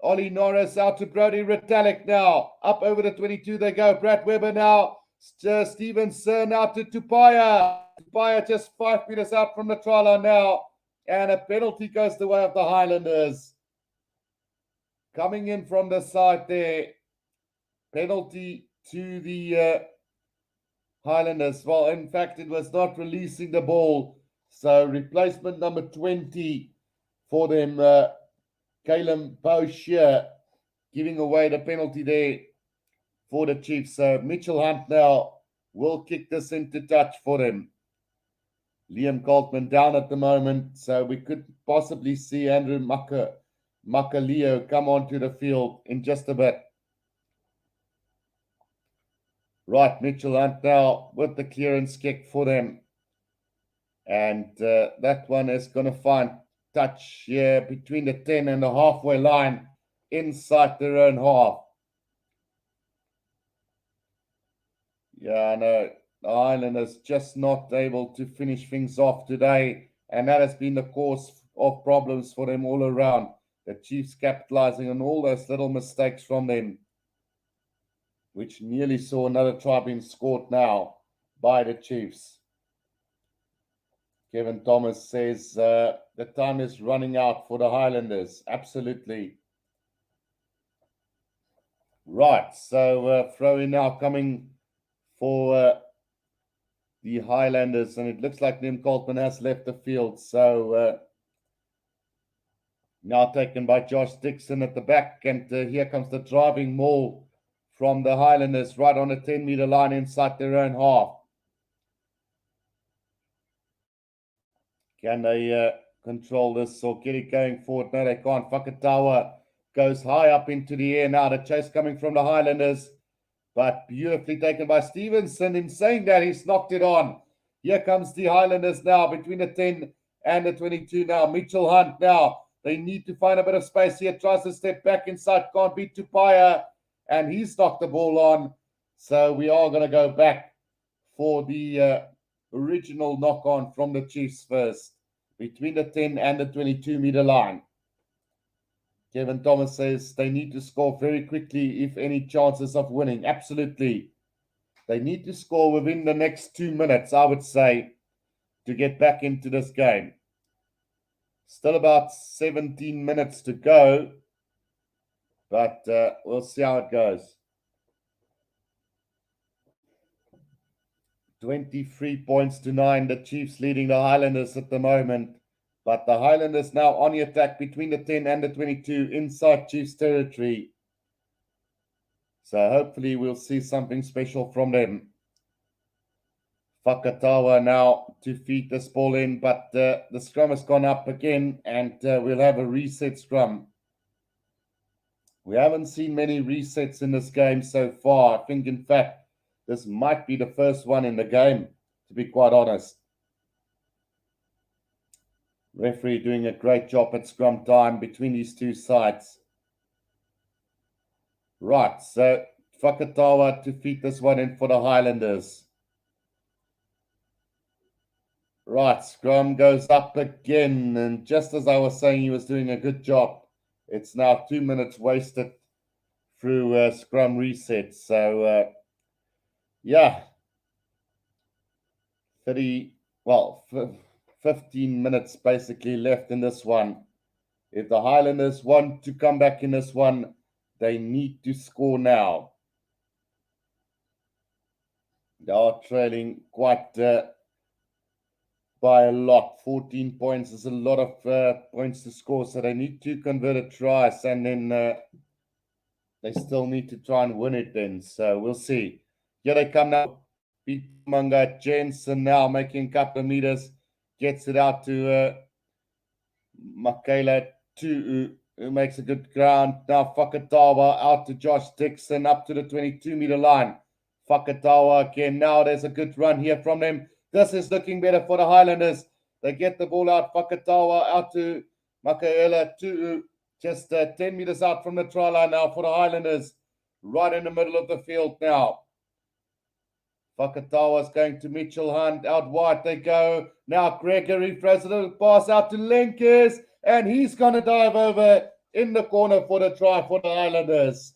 Ollie Norris. Out to Brody Retallick now. Up over the 22 they go. Brad Weber now. Stevenson out to Tupaya. Tupaya just 5 meters out from the try line now. And a penalty goes the way of the Highlanders. Coming in from the side there. Penalty to the Highlanders. Well, in fact, it was not releasing the ball. So replacement number 20 for them, Caleb Boucher, giving away the penalty there for the Chiefs. So Mitchell Hunt now will kick this into touch for them. Liam Coltman down at the moment, so we could possibly see Andrew Makaleo come onto the field in just a bit. Right, Mitchell Hunt now with the clearance kick for them. And that one is going to find touch here between the 10 and the halfway line inside their own half. Yeah, I know. The Highlanders just not able to finish things off today. And that has been the cause of problems for them all around. The Chiefs capitalizing on all those little mistakes from them, which nearly saw another try being scored now by the Chiefs. Kevin Thomas says the time is running out for the Highlanders. Absolutely. Right, so throw-in now coming for the Highlanders, and it looks like Liam Coltman has left the field. So now taken by Josh Dixon at the back, and here comes the driving maul from the Highlanders right on the 10-meter line inside their own half. Can they control this or get it going forward? No, they can't. Fakatawa goes high up into the air now. The chase coming from the Highlanders, but beautifully taken by Stevenson. In saying that, he's knocked it on. Here comes the Highlanders now between the 10 and the 22 now. Mitchell Hunt now. They need to find a bit of space here. Tries to step back inside. Can't beat Tupaya. And he's knocked the ball on. So we are going to go back for the original knock on from the Chiefs first, between the 10 and the 22-meter line. Kevin Thomas says they need to score very quickly if any chances of winning. Absolutely. They need to score within the next 2 minutes, I would say, to get back into this game. Still about 17 minutes to go, but we'll see how it goes. 23 points to 9. The Chiefs leading the Highlanders at the moment. But the Highlanders now on the attack between the 10 and the 22 inside Chiefs territory. So hopefully we'll see something special from them. Fakatawa now to feed this ball in, but the scrum has gone up again, and we'll have a reset scrum. We haven't seen many resets in this game so far. I think, in fact, this might be the first one in the game, to be quite honest. Referee doing a great job at scrum time between these two sides. Right, so Fakatawa to feed this one in for the Highlanders. Right, scrum goes up again, and just as I was saying he was doing a good job, it's now 2 minutes wasted through scrum resets. So, yeah, 15 minutes basically left in this one. If the Highlanders want to come back in this one, they need to score now. They are trailing quite by a lot. 14 points is a lot of points to score, so they need to convert a tries, and then they still need to try and win it then. So we'll see. Here they come now. Pete Manga Jensen now making a couple of meters, gets it out to Michaela Tu'u, who makes a good ground. Now Fakatawa out to Josh Dixon up to the 22-meter line. Fakatawa again. Now there's a good run here from them. This is looking better for the Highlanders. They get the ball out. Fakatawa out to Michaela Tu'u, just 10 meters out from the try line now for the Highlanders. Right in the middle of the field now. Fakatawa's going to Mitchell Hunt. Out wide they go. Now Gregory throws a little pass out to Linkers, and he's going to dive over in the corner for the try for the Highlanders.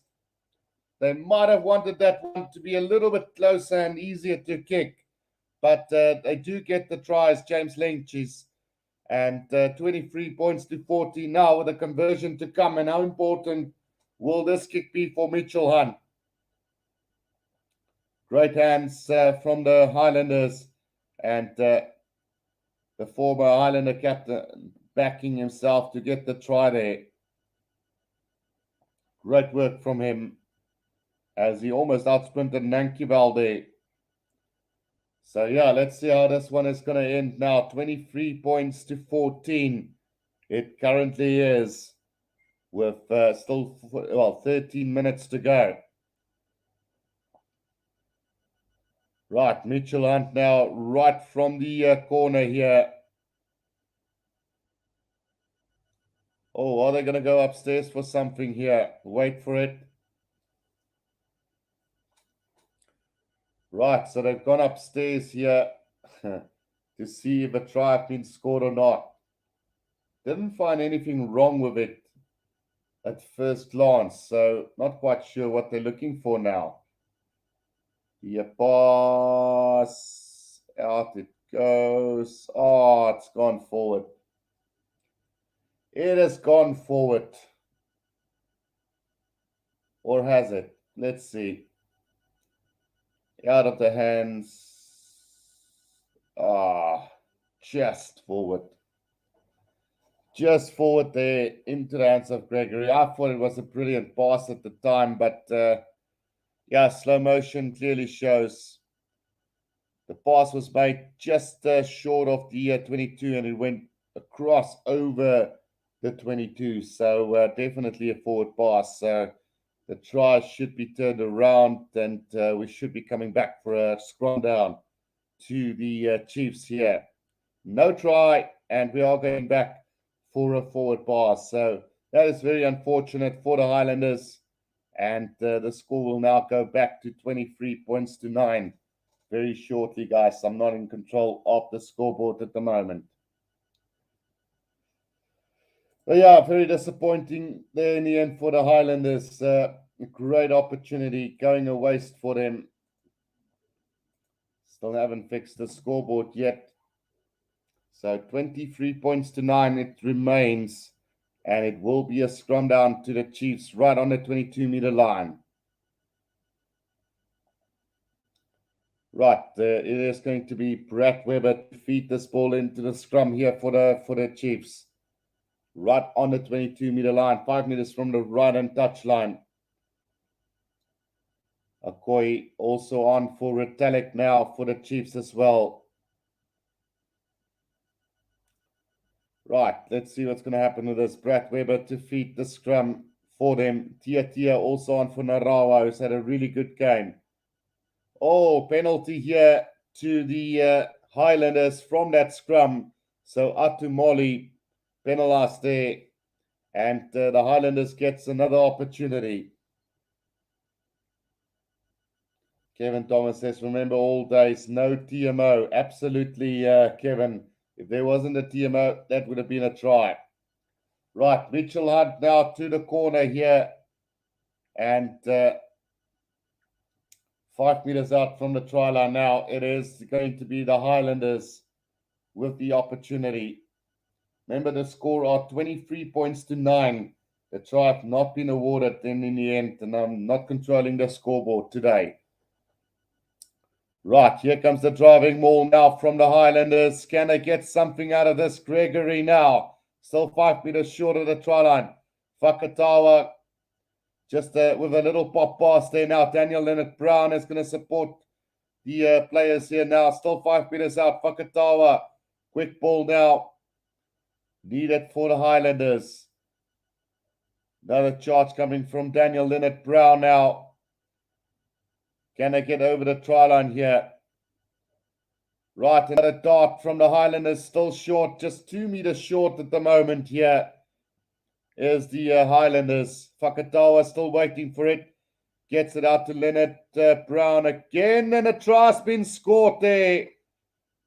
They might have wanted that one to be a little bit closer and easier to kick, but they do get the tries, James Lynch's, and 23 points to 14 now with a conversion to come. And how important will this kick be for Mitchell Hunt? Great hands from the Highlanders, and the former Highlander captain backing himself to get the try there. Great work from him as he almost outsprinted Nankival there. So yeah, let's see how this one is going to end now. 23 points to 14. It currently is, with still 13 minutes to go. Right, Mitchell Hunt now right from the corner here. Oh, are they going to go upstairs for something here? Wait for it. Right, so they've gone upstairs here to see if a try has been scored or not. Didn't find anything wrong with it at first glance, so not quite sure what they're looking for now. The pass, out it goes. Oh, it's gone forward. It has gone forward. Or has it? Let's see. Out of the hands. Just forward. Just forward there into the hands of Gregory. I thought it was a brilliant pass at the time, but yeah, slow motion clearly shows the pass was made just short of the 22, and it went across over the 22. So definitely a forward pass. So the try should be turned around, and we should be coming back for a scrum down to the Chiefs here. No try, and we are going back for a forward pass. So that is very unfortunate for the Highlanders, and the score will now go back to 23 points to 9 very shortly, guys. I'm not in control of the scoreboard at the moment. But yeah, very disappointing there in the end for the Highlanders. A great opportunity going a waste for them. Still haven't fixed the scoreboard yet. So 23 points to 9 it remains. And it will be a scrum down to the Chiefs right on the 22-meter line. Right, it is going to be Brad Weber to feed this ball into the scrum here for the Chiefs. Right on the 22-meter line, 5 meters from the right-hand touch line. Akoi also on for Retallick now for the Chiefs as well. Right, let's see what's going to happen with this. Brad Weber to feed the scrum for them. Tia also on for Narawa, who's had a really good game. Oh, penalty here to the Highlanders from that scrum. So Atumoli penalized there. And the Highlanders gets another opportunity. Kevin Thomas says, remember all days, no TMO. Absolutely, Kevin. If there wasn't a TMO, that would have been a try. Right, Mitchell Hunt now to the corner here. And 5 meters out from the try line now. It is going to be the Highlanders with the opportunity. Remember, the score are 23 points to 9. The try have not been awarded then in the end, and I'm not controlling the scoreboard today. Right, here comes the driving maul now from the Highlanders. Can they get something out of this? Gregory now, still 5 meters short of the try line. Fakatawa just with a little pop pass there now. Daniel Leonard Brown is going to support the players here now. Still 5 meters out. Fakatawa, quick ball now. Needed for the Highlanders. Another charge coming from Daniel Leonard Brown now. Can they get over the try line here? Right, another dart from the Highlanders, still short, just 2 meters short at the moment here. Is the Highlanders. Fakatawa still waiting for it. Gets it out to Leonard Brown again, and a try's been scored there.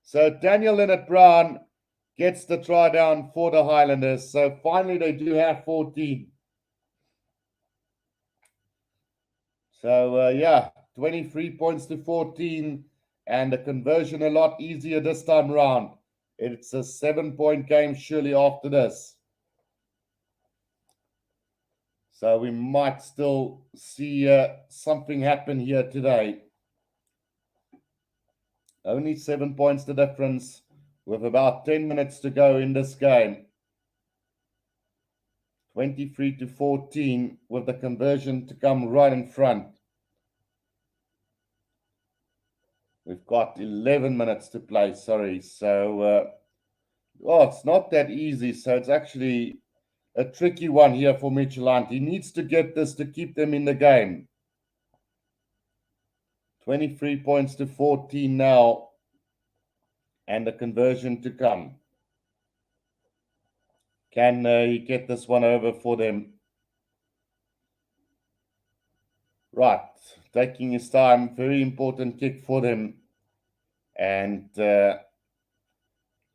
So Daniel Leonard Brown gets the try down for the Highlanders. So finally they do have 14. So yeah, 23 points to 14, and the conversion a lot easier this time round. It's a 7-point game surely after this. So we might still see something happen here today. Only 7 points the difference with about 10 minutes to go in this game. 23 to 14 with the conversion to come right in front. We've got 11 minutes to play, sorry. So, it's not that easy. So it's actually a tricky one here for Mitchell Hunt. He needs to get this to keep them in the game. 23 points to 14 now. And the conversion to come. Can he get this one over for them? Right, taking his time. Very important kick for them. And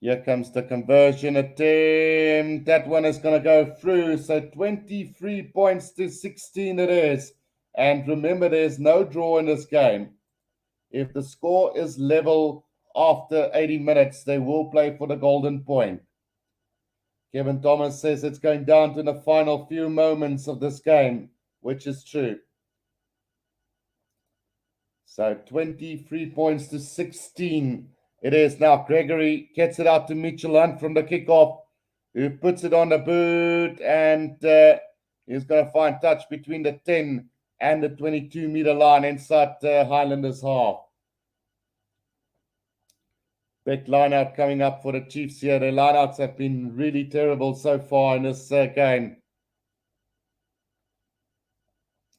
here comes the conversion attempt. That one is going to go through. So 23 points to 16 it is. And remember, there's no draw in this game. If the score is level after 80 minutes, they will play for the golden point. Kevin Thomas says it's going down to the final few moments of this game, which is true. So 23 points to 16 it is now. Gregory gets it out to Mitchell Hunt from the kickoff, who puts it on the boot, and he's going to find touch between the 10 and the 22-meter line inside Highlanders half. Big line-out coming up for the Chiefs here. Their line-outs have been really terrible so far in this game.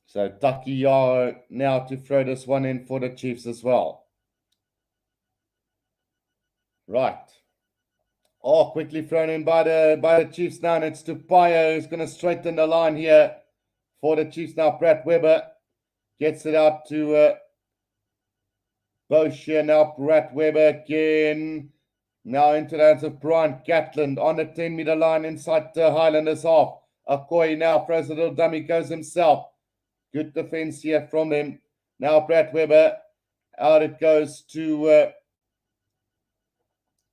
So Taki Yao now to throw this one in for the Chiefs as well. Right. Oh, quickly thrown in by the Chiefs now. And it's Tupaia who's going to straighten the line here for the Chiefs now. Brad Weber gets it out to Boshier now, Brett Weber again. Now into the hands of Brian Gatland on the 10-meter line inside the Highlanders half. Akoi now, President Dummy goes himself. Good defense here from him. Now Brett Weber, out it goes to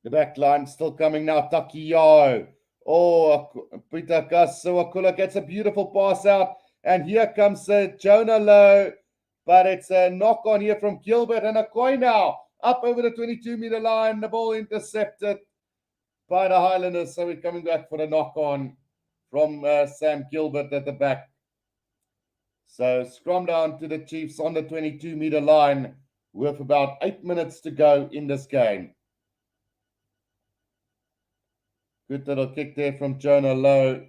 the back line, still coming now, Takiyo. Oh, Peter Kasawakula gets a beautiful pass out. And here comes Jonah Lowe. But it's a knock on here from Gilbert and Akoi now. Up over the 22-meter line. The ball intercepted by the Highlanders. So we're coming back for the knock on from Sam Gilbert at the back. So scrum down to the Chiefs on the 22-meter line with about 8 minutes to go in this game. Good little kick there from Jonah Lowe.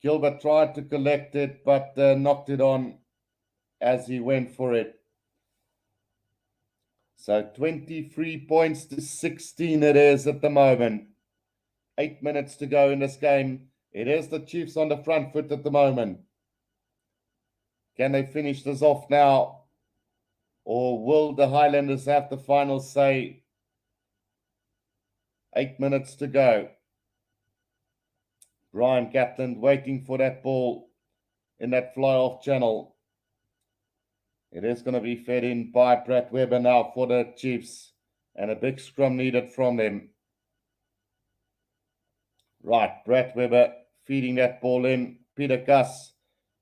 Gilbert tried to collect it, but knocked it on as he went for it. So 23 points to 16 it is at the moment. 8 minutes to go in this game. It is the Chiefs on the front foot at the moment. Can they finish this off now? Or will the Highlanders have the final say? 8 minutes to go. Brian Gatland waiting for that ball in that fly-off channel. It is going to be fed in by Brett Weber now for the Chiefs. And a big scrum needed from them. Right, Brett Weber feeding that ball in. Peter Gus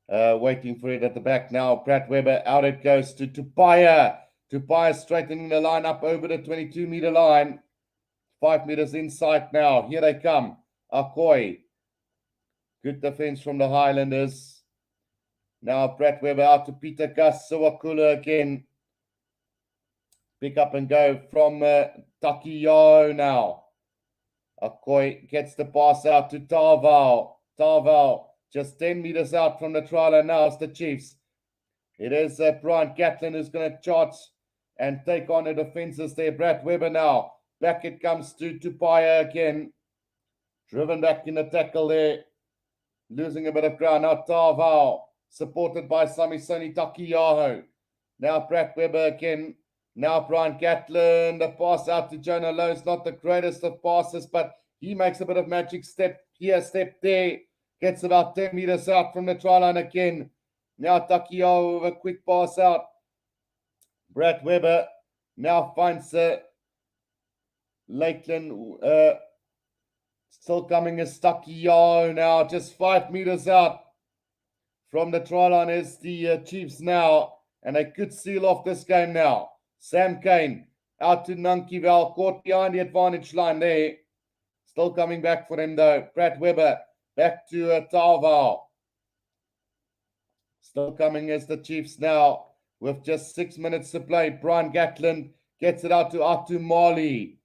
waiting for it at the back now. Brett Weber, out it goes to Tupaia. Tupaia straightening the line up over the 22-meter line. 5 meters inside now. Here they come. Akoi. Good defense from the Highlanders. Now Brett Weber out to Peter Gus. Sawakula again. Pick up and go from Takiyo now. Akoi gets the pass out to Tarval. Tarval just 10 meters out from the try line now. It's the Chiefs. It is Brian Gatland who's going to charge and take on the defenses there. Brett Weber now. Back it comes to Tupaia again. Driven back in the tackle there. Losing a bit of ground. Now Tarval. Supported by Samisoni Takiyaho. Now Brett Weber again. Now Brian Gatland. The pass out to Jonah Lowe is not the greatest of passes, but he makes a bit of magic step here, step there. Gets about 10 meters out from the try line again. Now Takiyaho with a quick pass out. Brett Weber now finds Lakeland. Still coming is Takiyaho now. Just 5 meters out from the try line is the Chiefs now. And they could seal off this game now. Sam Kane out to Nankival, caught behind the advantage line there. Still coming back for him though. Brett Weber back to Tarval. Still coming as the Chiefs now with just 6 minutes to play. Brian Gatland gets it out to Atumali.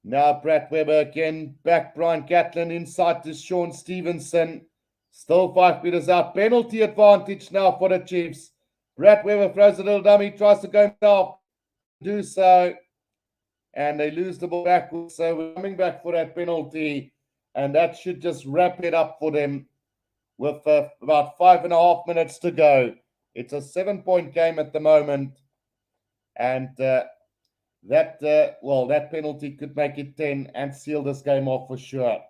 Now Brett Weber again. Back Brian Gatland inside to Sean Stevenson. Still 5 meters out. Penalty advantage now for the Chiefs. Brett Weber throws a little dummy, tries to go himself. Do so. And they lose the ball backwards. So we're coming back for that penalty. And that should just wrap it up for them with about 5.5 minutes to go. It's a 7-point game at the moment. And that penalty could make it 10 and seal this game off for sure.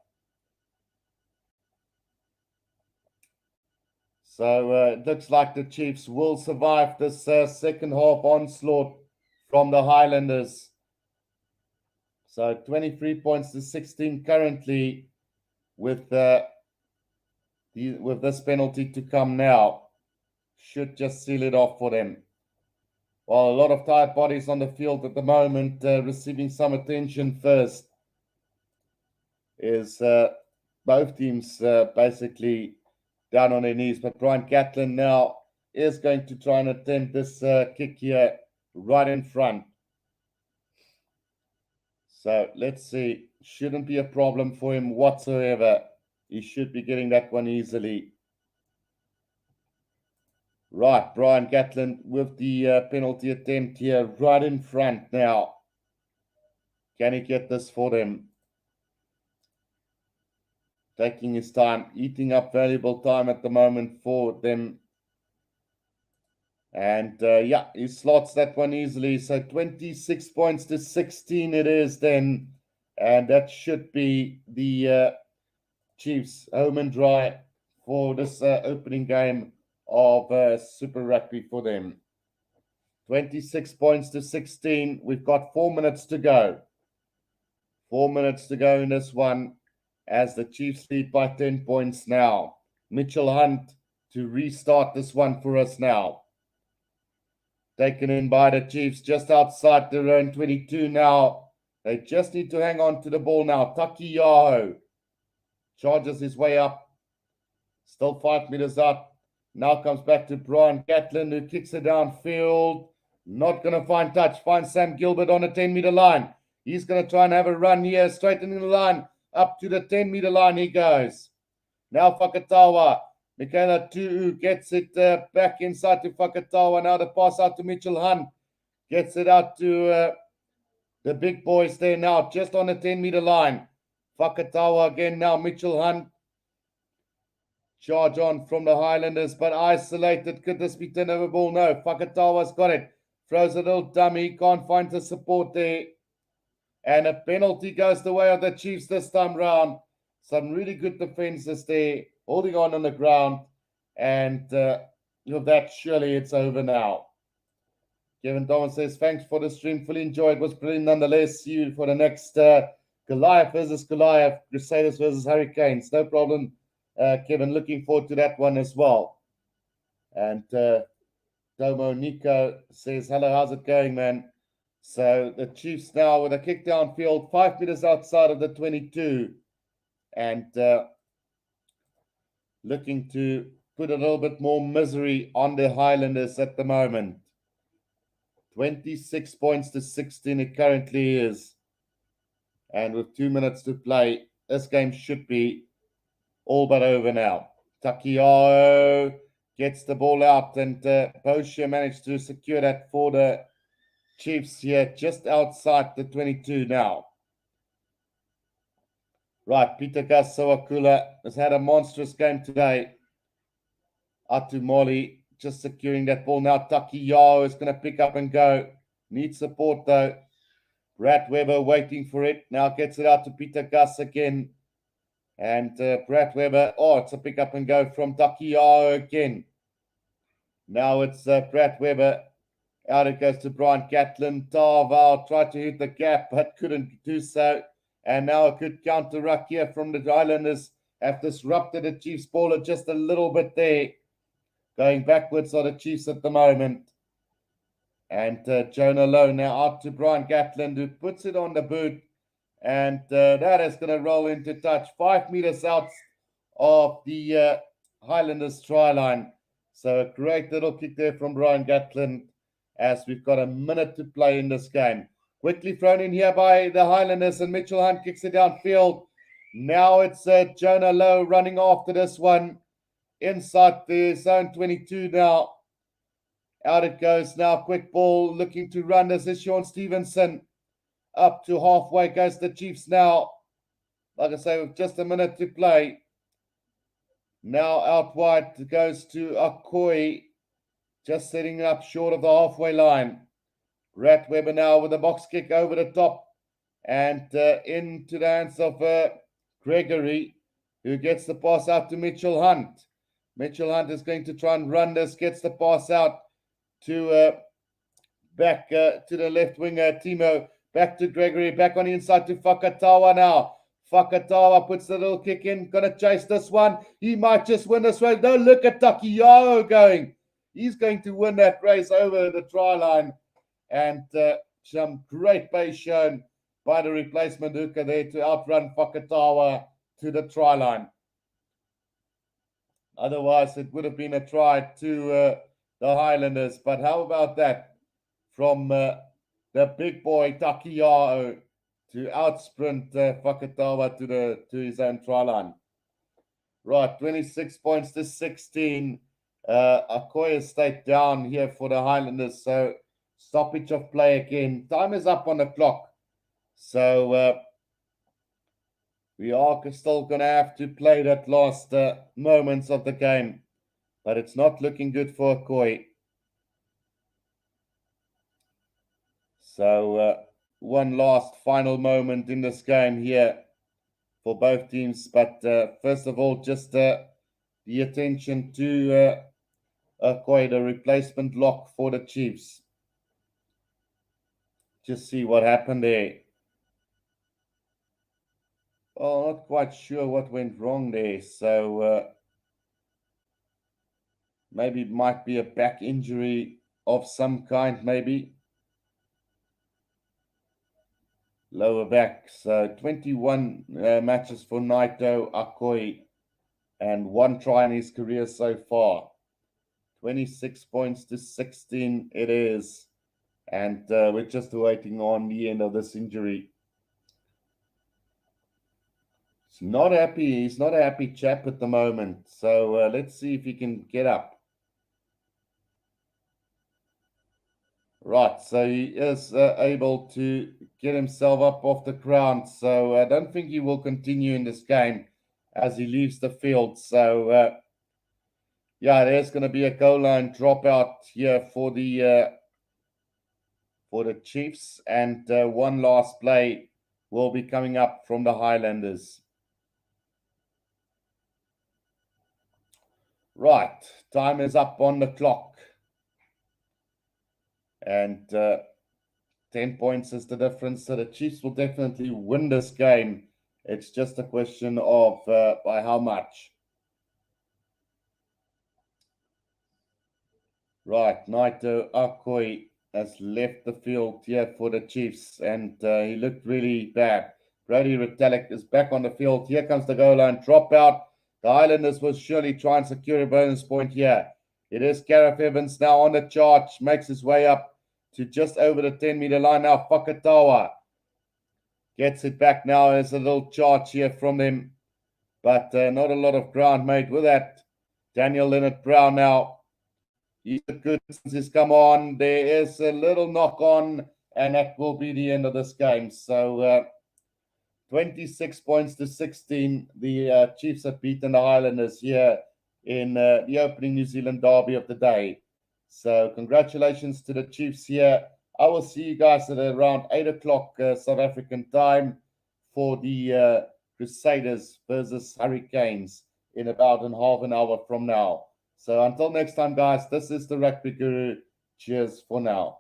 So it looks like the Chiefs will survive this second half onslaught from the Highlanders. So 23 points to 16 currently with this penalty to come now. Should just seal it off for them. Well, a lot of tired bodies on the field at the moment, receiving some attention first, is both teams basically down on their knees. But Brian Gatland now is going to try and attempt this kick here right in front. So let's see. Shouldn't be a problem for him whatsoever. He should be getting that one easily. Right, Brian Gatland with the penalty attempt here right in front now. Can he get this for them? Taking his time, eating up valuable time at the moment for them. And yeah, he slots that one easily. So 26 points to 16 it is then. And that should be the Chiefs home and dry for this opening game of Super Rugby for them. 26 points to 16. We've got 4 minutes to go. 4 minutes to go in this one as the Chiefs lead by 10 points now. Mitchell Hunt to restart this one for us now. Taken in by the Chiefs just outside their own 22 now. They just need to hang on to the ball now. Takiyaho charges his way up. Still 5 meters up. Now comes back to Brian Gatlin, who kicks it downfield. Not going to find touch. Finds Sam Gilbert on the 10-meter line. He's going to try and have a run here, straightening the line. Up to the 10-meter line he goes. Now Fakatawa. Michaela Tu'u gets it back inside to Fakatawa. Now the pass out to Mitchell Hunt. Gets it out to the big boys there now, just on the 10-meter line. Fakatawa again now. Mitchell Hunt. Charge on from the Highlanders, but isolated. Could this be turnover ball? No. Fakatawa's got it. Throws a little dummy. Can't find the support there. And a penalty goes the way of the Chiefs this time round. Some really good defenses there, holding on the ground. And with that, surely it's over now. Kevin Thomas says, thanks for the stream. Fully enjoyed. It was brilliant nonetheless. See you for the next Goliath versus Goliath, Crusaders versus Hurricanes. No problem, Kevin. Looking forward to that one as well. And Tomo Nico says, hello, how's it going, man? So the Chiefs now with a kick downfield, 5 meters outside of the 22. And looking to put a little bit more misery on the Highlanders at the moment. 26 points to 16 it currently is. And with 2 minutes to play, this game should be all but over now. Takiao gets the ball out, and Boscia managed to secure that for the Chiefs here, just outside the 22 now. Right, Peter Gus Sawakula has had a monstrous game today. Atumoli just securing that ball now. Takiao is going to pick up and go. Needs support though. Brad Weber waiting for it. Now gets it out to Peter Gus again. And Brad Weber, it's a pick up and go from Takiao again. Now it's Brad Weber. Out it goes to Brian Gatlin. Tarval tried to hit the gap but couldn't do so. And now a good counter ruck here from the Highlanders have disrupted the Chiefs bowler just a little bit there. Going backwards are the Chiefs at the moment. And Jonah Lowe now out to Brian Gatlin, who puts it on the boot. And that is going to roll into touch 5 meters out of the Highlanders try line. So a great little kick there from Brian Gatlin as we've got a minute to play in this game. Quickly thrown in here by the Highlanders, and Mitchell Hunt kicks it downfield. Now it's Jonah Lowe running after this one. Inside the zone 22 now. Out it goes now. Quick ball looking to run. This is Sean Stevenson. Up to halfway goes the Chiefs now. Like I say, with just a minute to play. Now out wide goes to Akoi. Just setting it up short of the halfway line. Rat Weber now with a box kick over the top. And into the hands of Gregory, who gets the pass out to Mitchell Hunt. Mitchell Hunt is going to try and run this. Gets the pass out to back to the left winger, Timo. Back to Gregory. Back on the inside to Fakatawa now. Fakatawa puts the little kick in. Gonna chase this one. He might just win this race. No, look at Takiao going. He's going to win that race over the try line. And some great pace shown by the replacement hooker there to outrun Fakatawa to the try line. Otherwise, it would have been a try to the Highlanders. But how about that from the big boy Takiao to outsprint Fakatawa to his own try line. Right, 26 points to 16. Akoya stayed down here for the Highlanders. So stoppage of play again. Time is up on the clock. So we are still going to have to play that last moments of the game. But it's not looking good for Akoi. So one last final moment in this game here for both teams. But first of all, just the attention to quite a replacement lock for the Chiefs. Just see what happened there. Oh, not quite sure what went wrong there. So maybe it might be a back injury of some kind, maybe. Lower back. So 21 matches for Naito Akoi and 1 try in his career so far. 26 points to 16 it is. And we're just waiting on the end of this injury. He's not happy. He's not a happy chap at the moment. So let's see if he can get up. Right, so he is able to get himself up off the ground. So I don't think he will continue in this game as he leaves the field. So yeah, there's going to be a goal line dropout here for the Chiefs, and one last play will be coming up from the Highlanders. Right, time is up on the clock. And 10 points is the difference. So the Chiefs will definitely win this game. It's just a question of by how much. Right, Naito Akoi has left the field here for the Chiefs, and he looked really bad. Brody Retallick is back on the field. Here comes the goal line dropout. The Highlanders will surely try and secure a bonus point here. It is Gareth Evans now on the charge, makes his way up to just over the 10-meter line now. Fakatawa gets it back now. There's a little charge here from them, but not a lot of ground made with that. Daniel Leonard Brown now. He's good since he's come on. There is a little knock on, and that will be the end of this game. So 26 points to 16. The Chiefs have beaten the Highlanders here in the opening New Zealand derby of the day. So congratulations to the Chiefs here. I will see you guys at around 8 o'clock South African time for the Crusaders versus Hurricanes in about half an hour from now. So until next time, guys, this is the Rugby Guru. Cheers for now.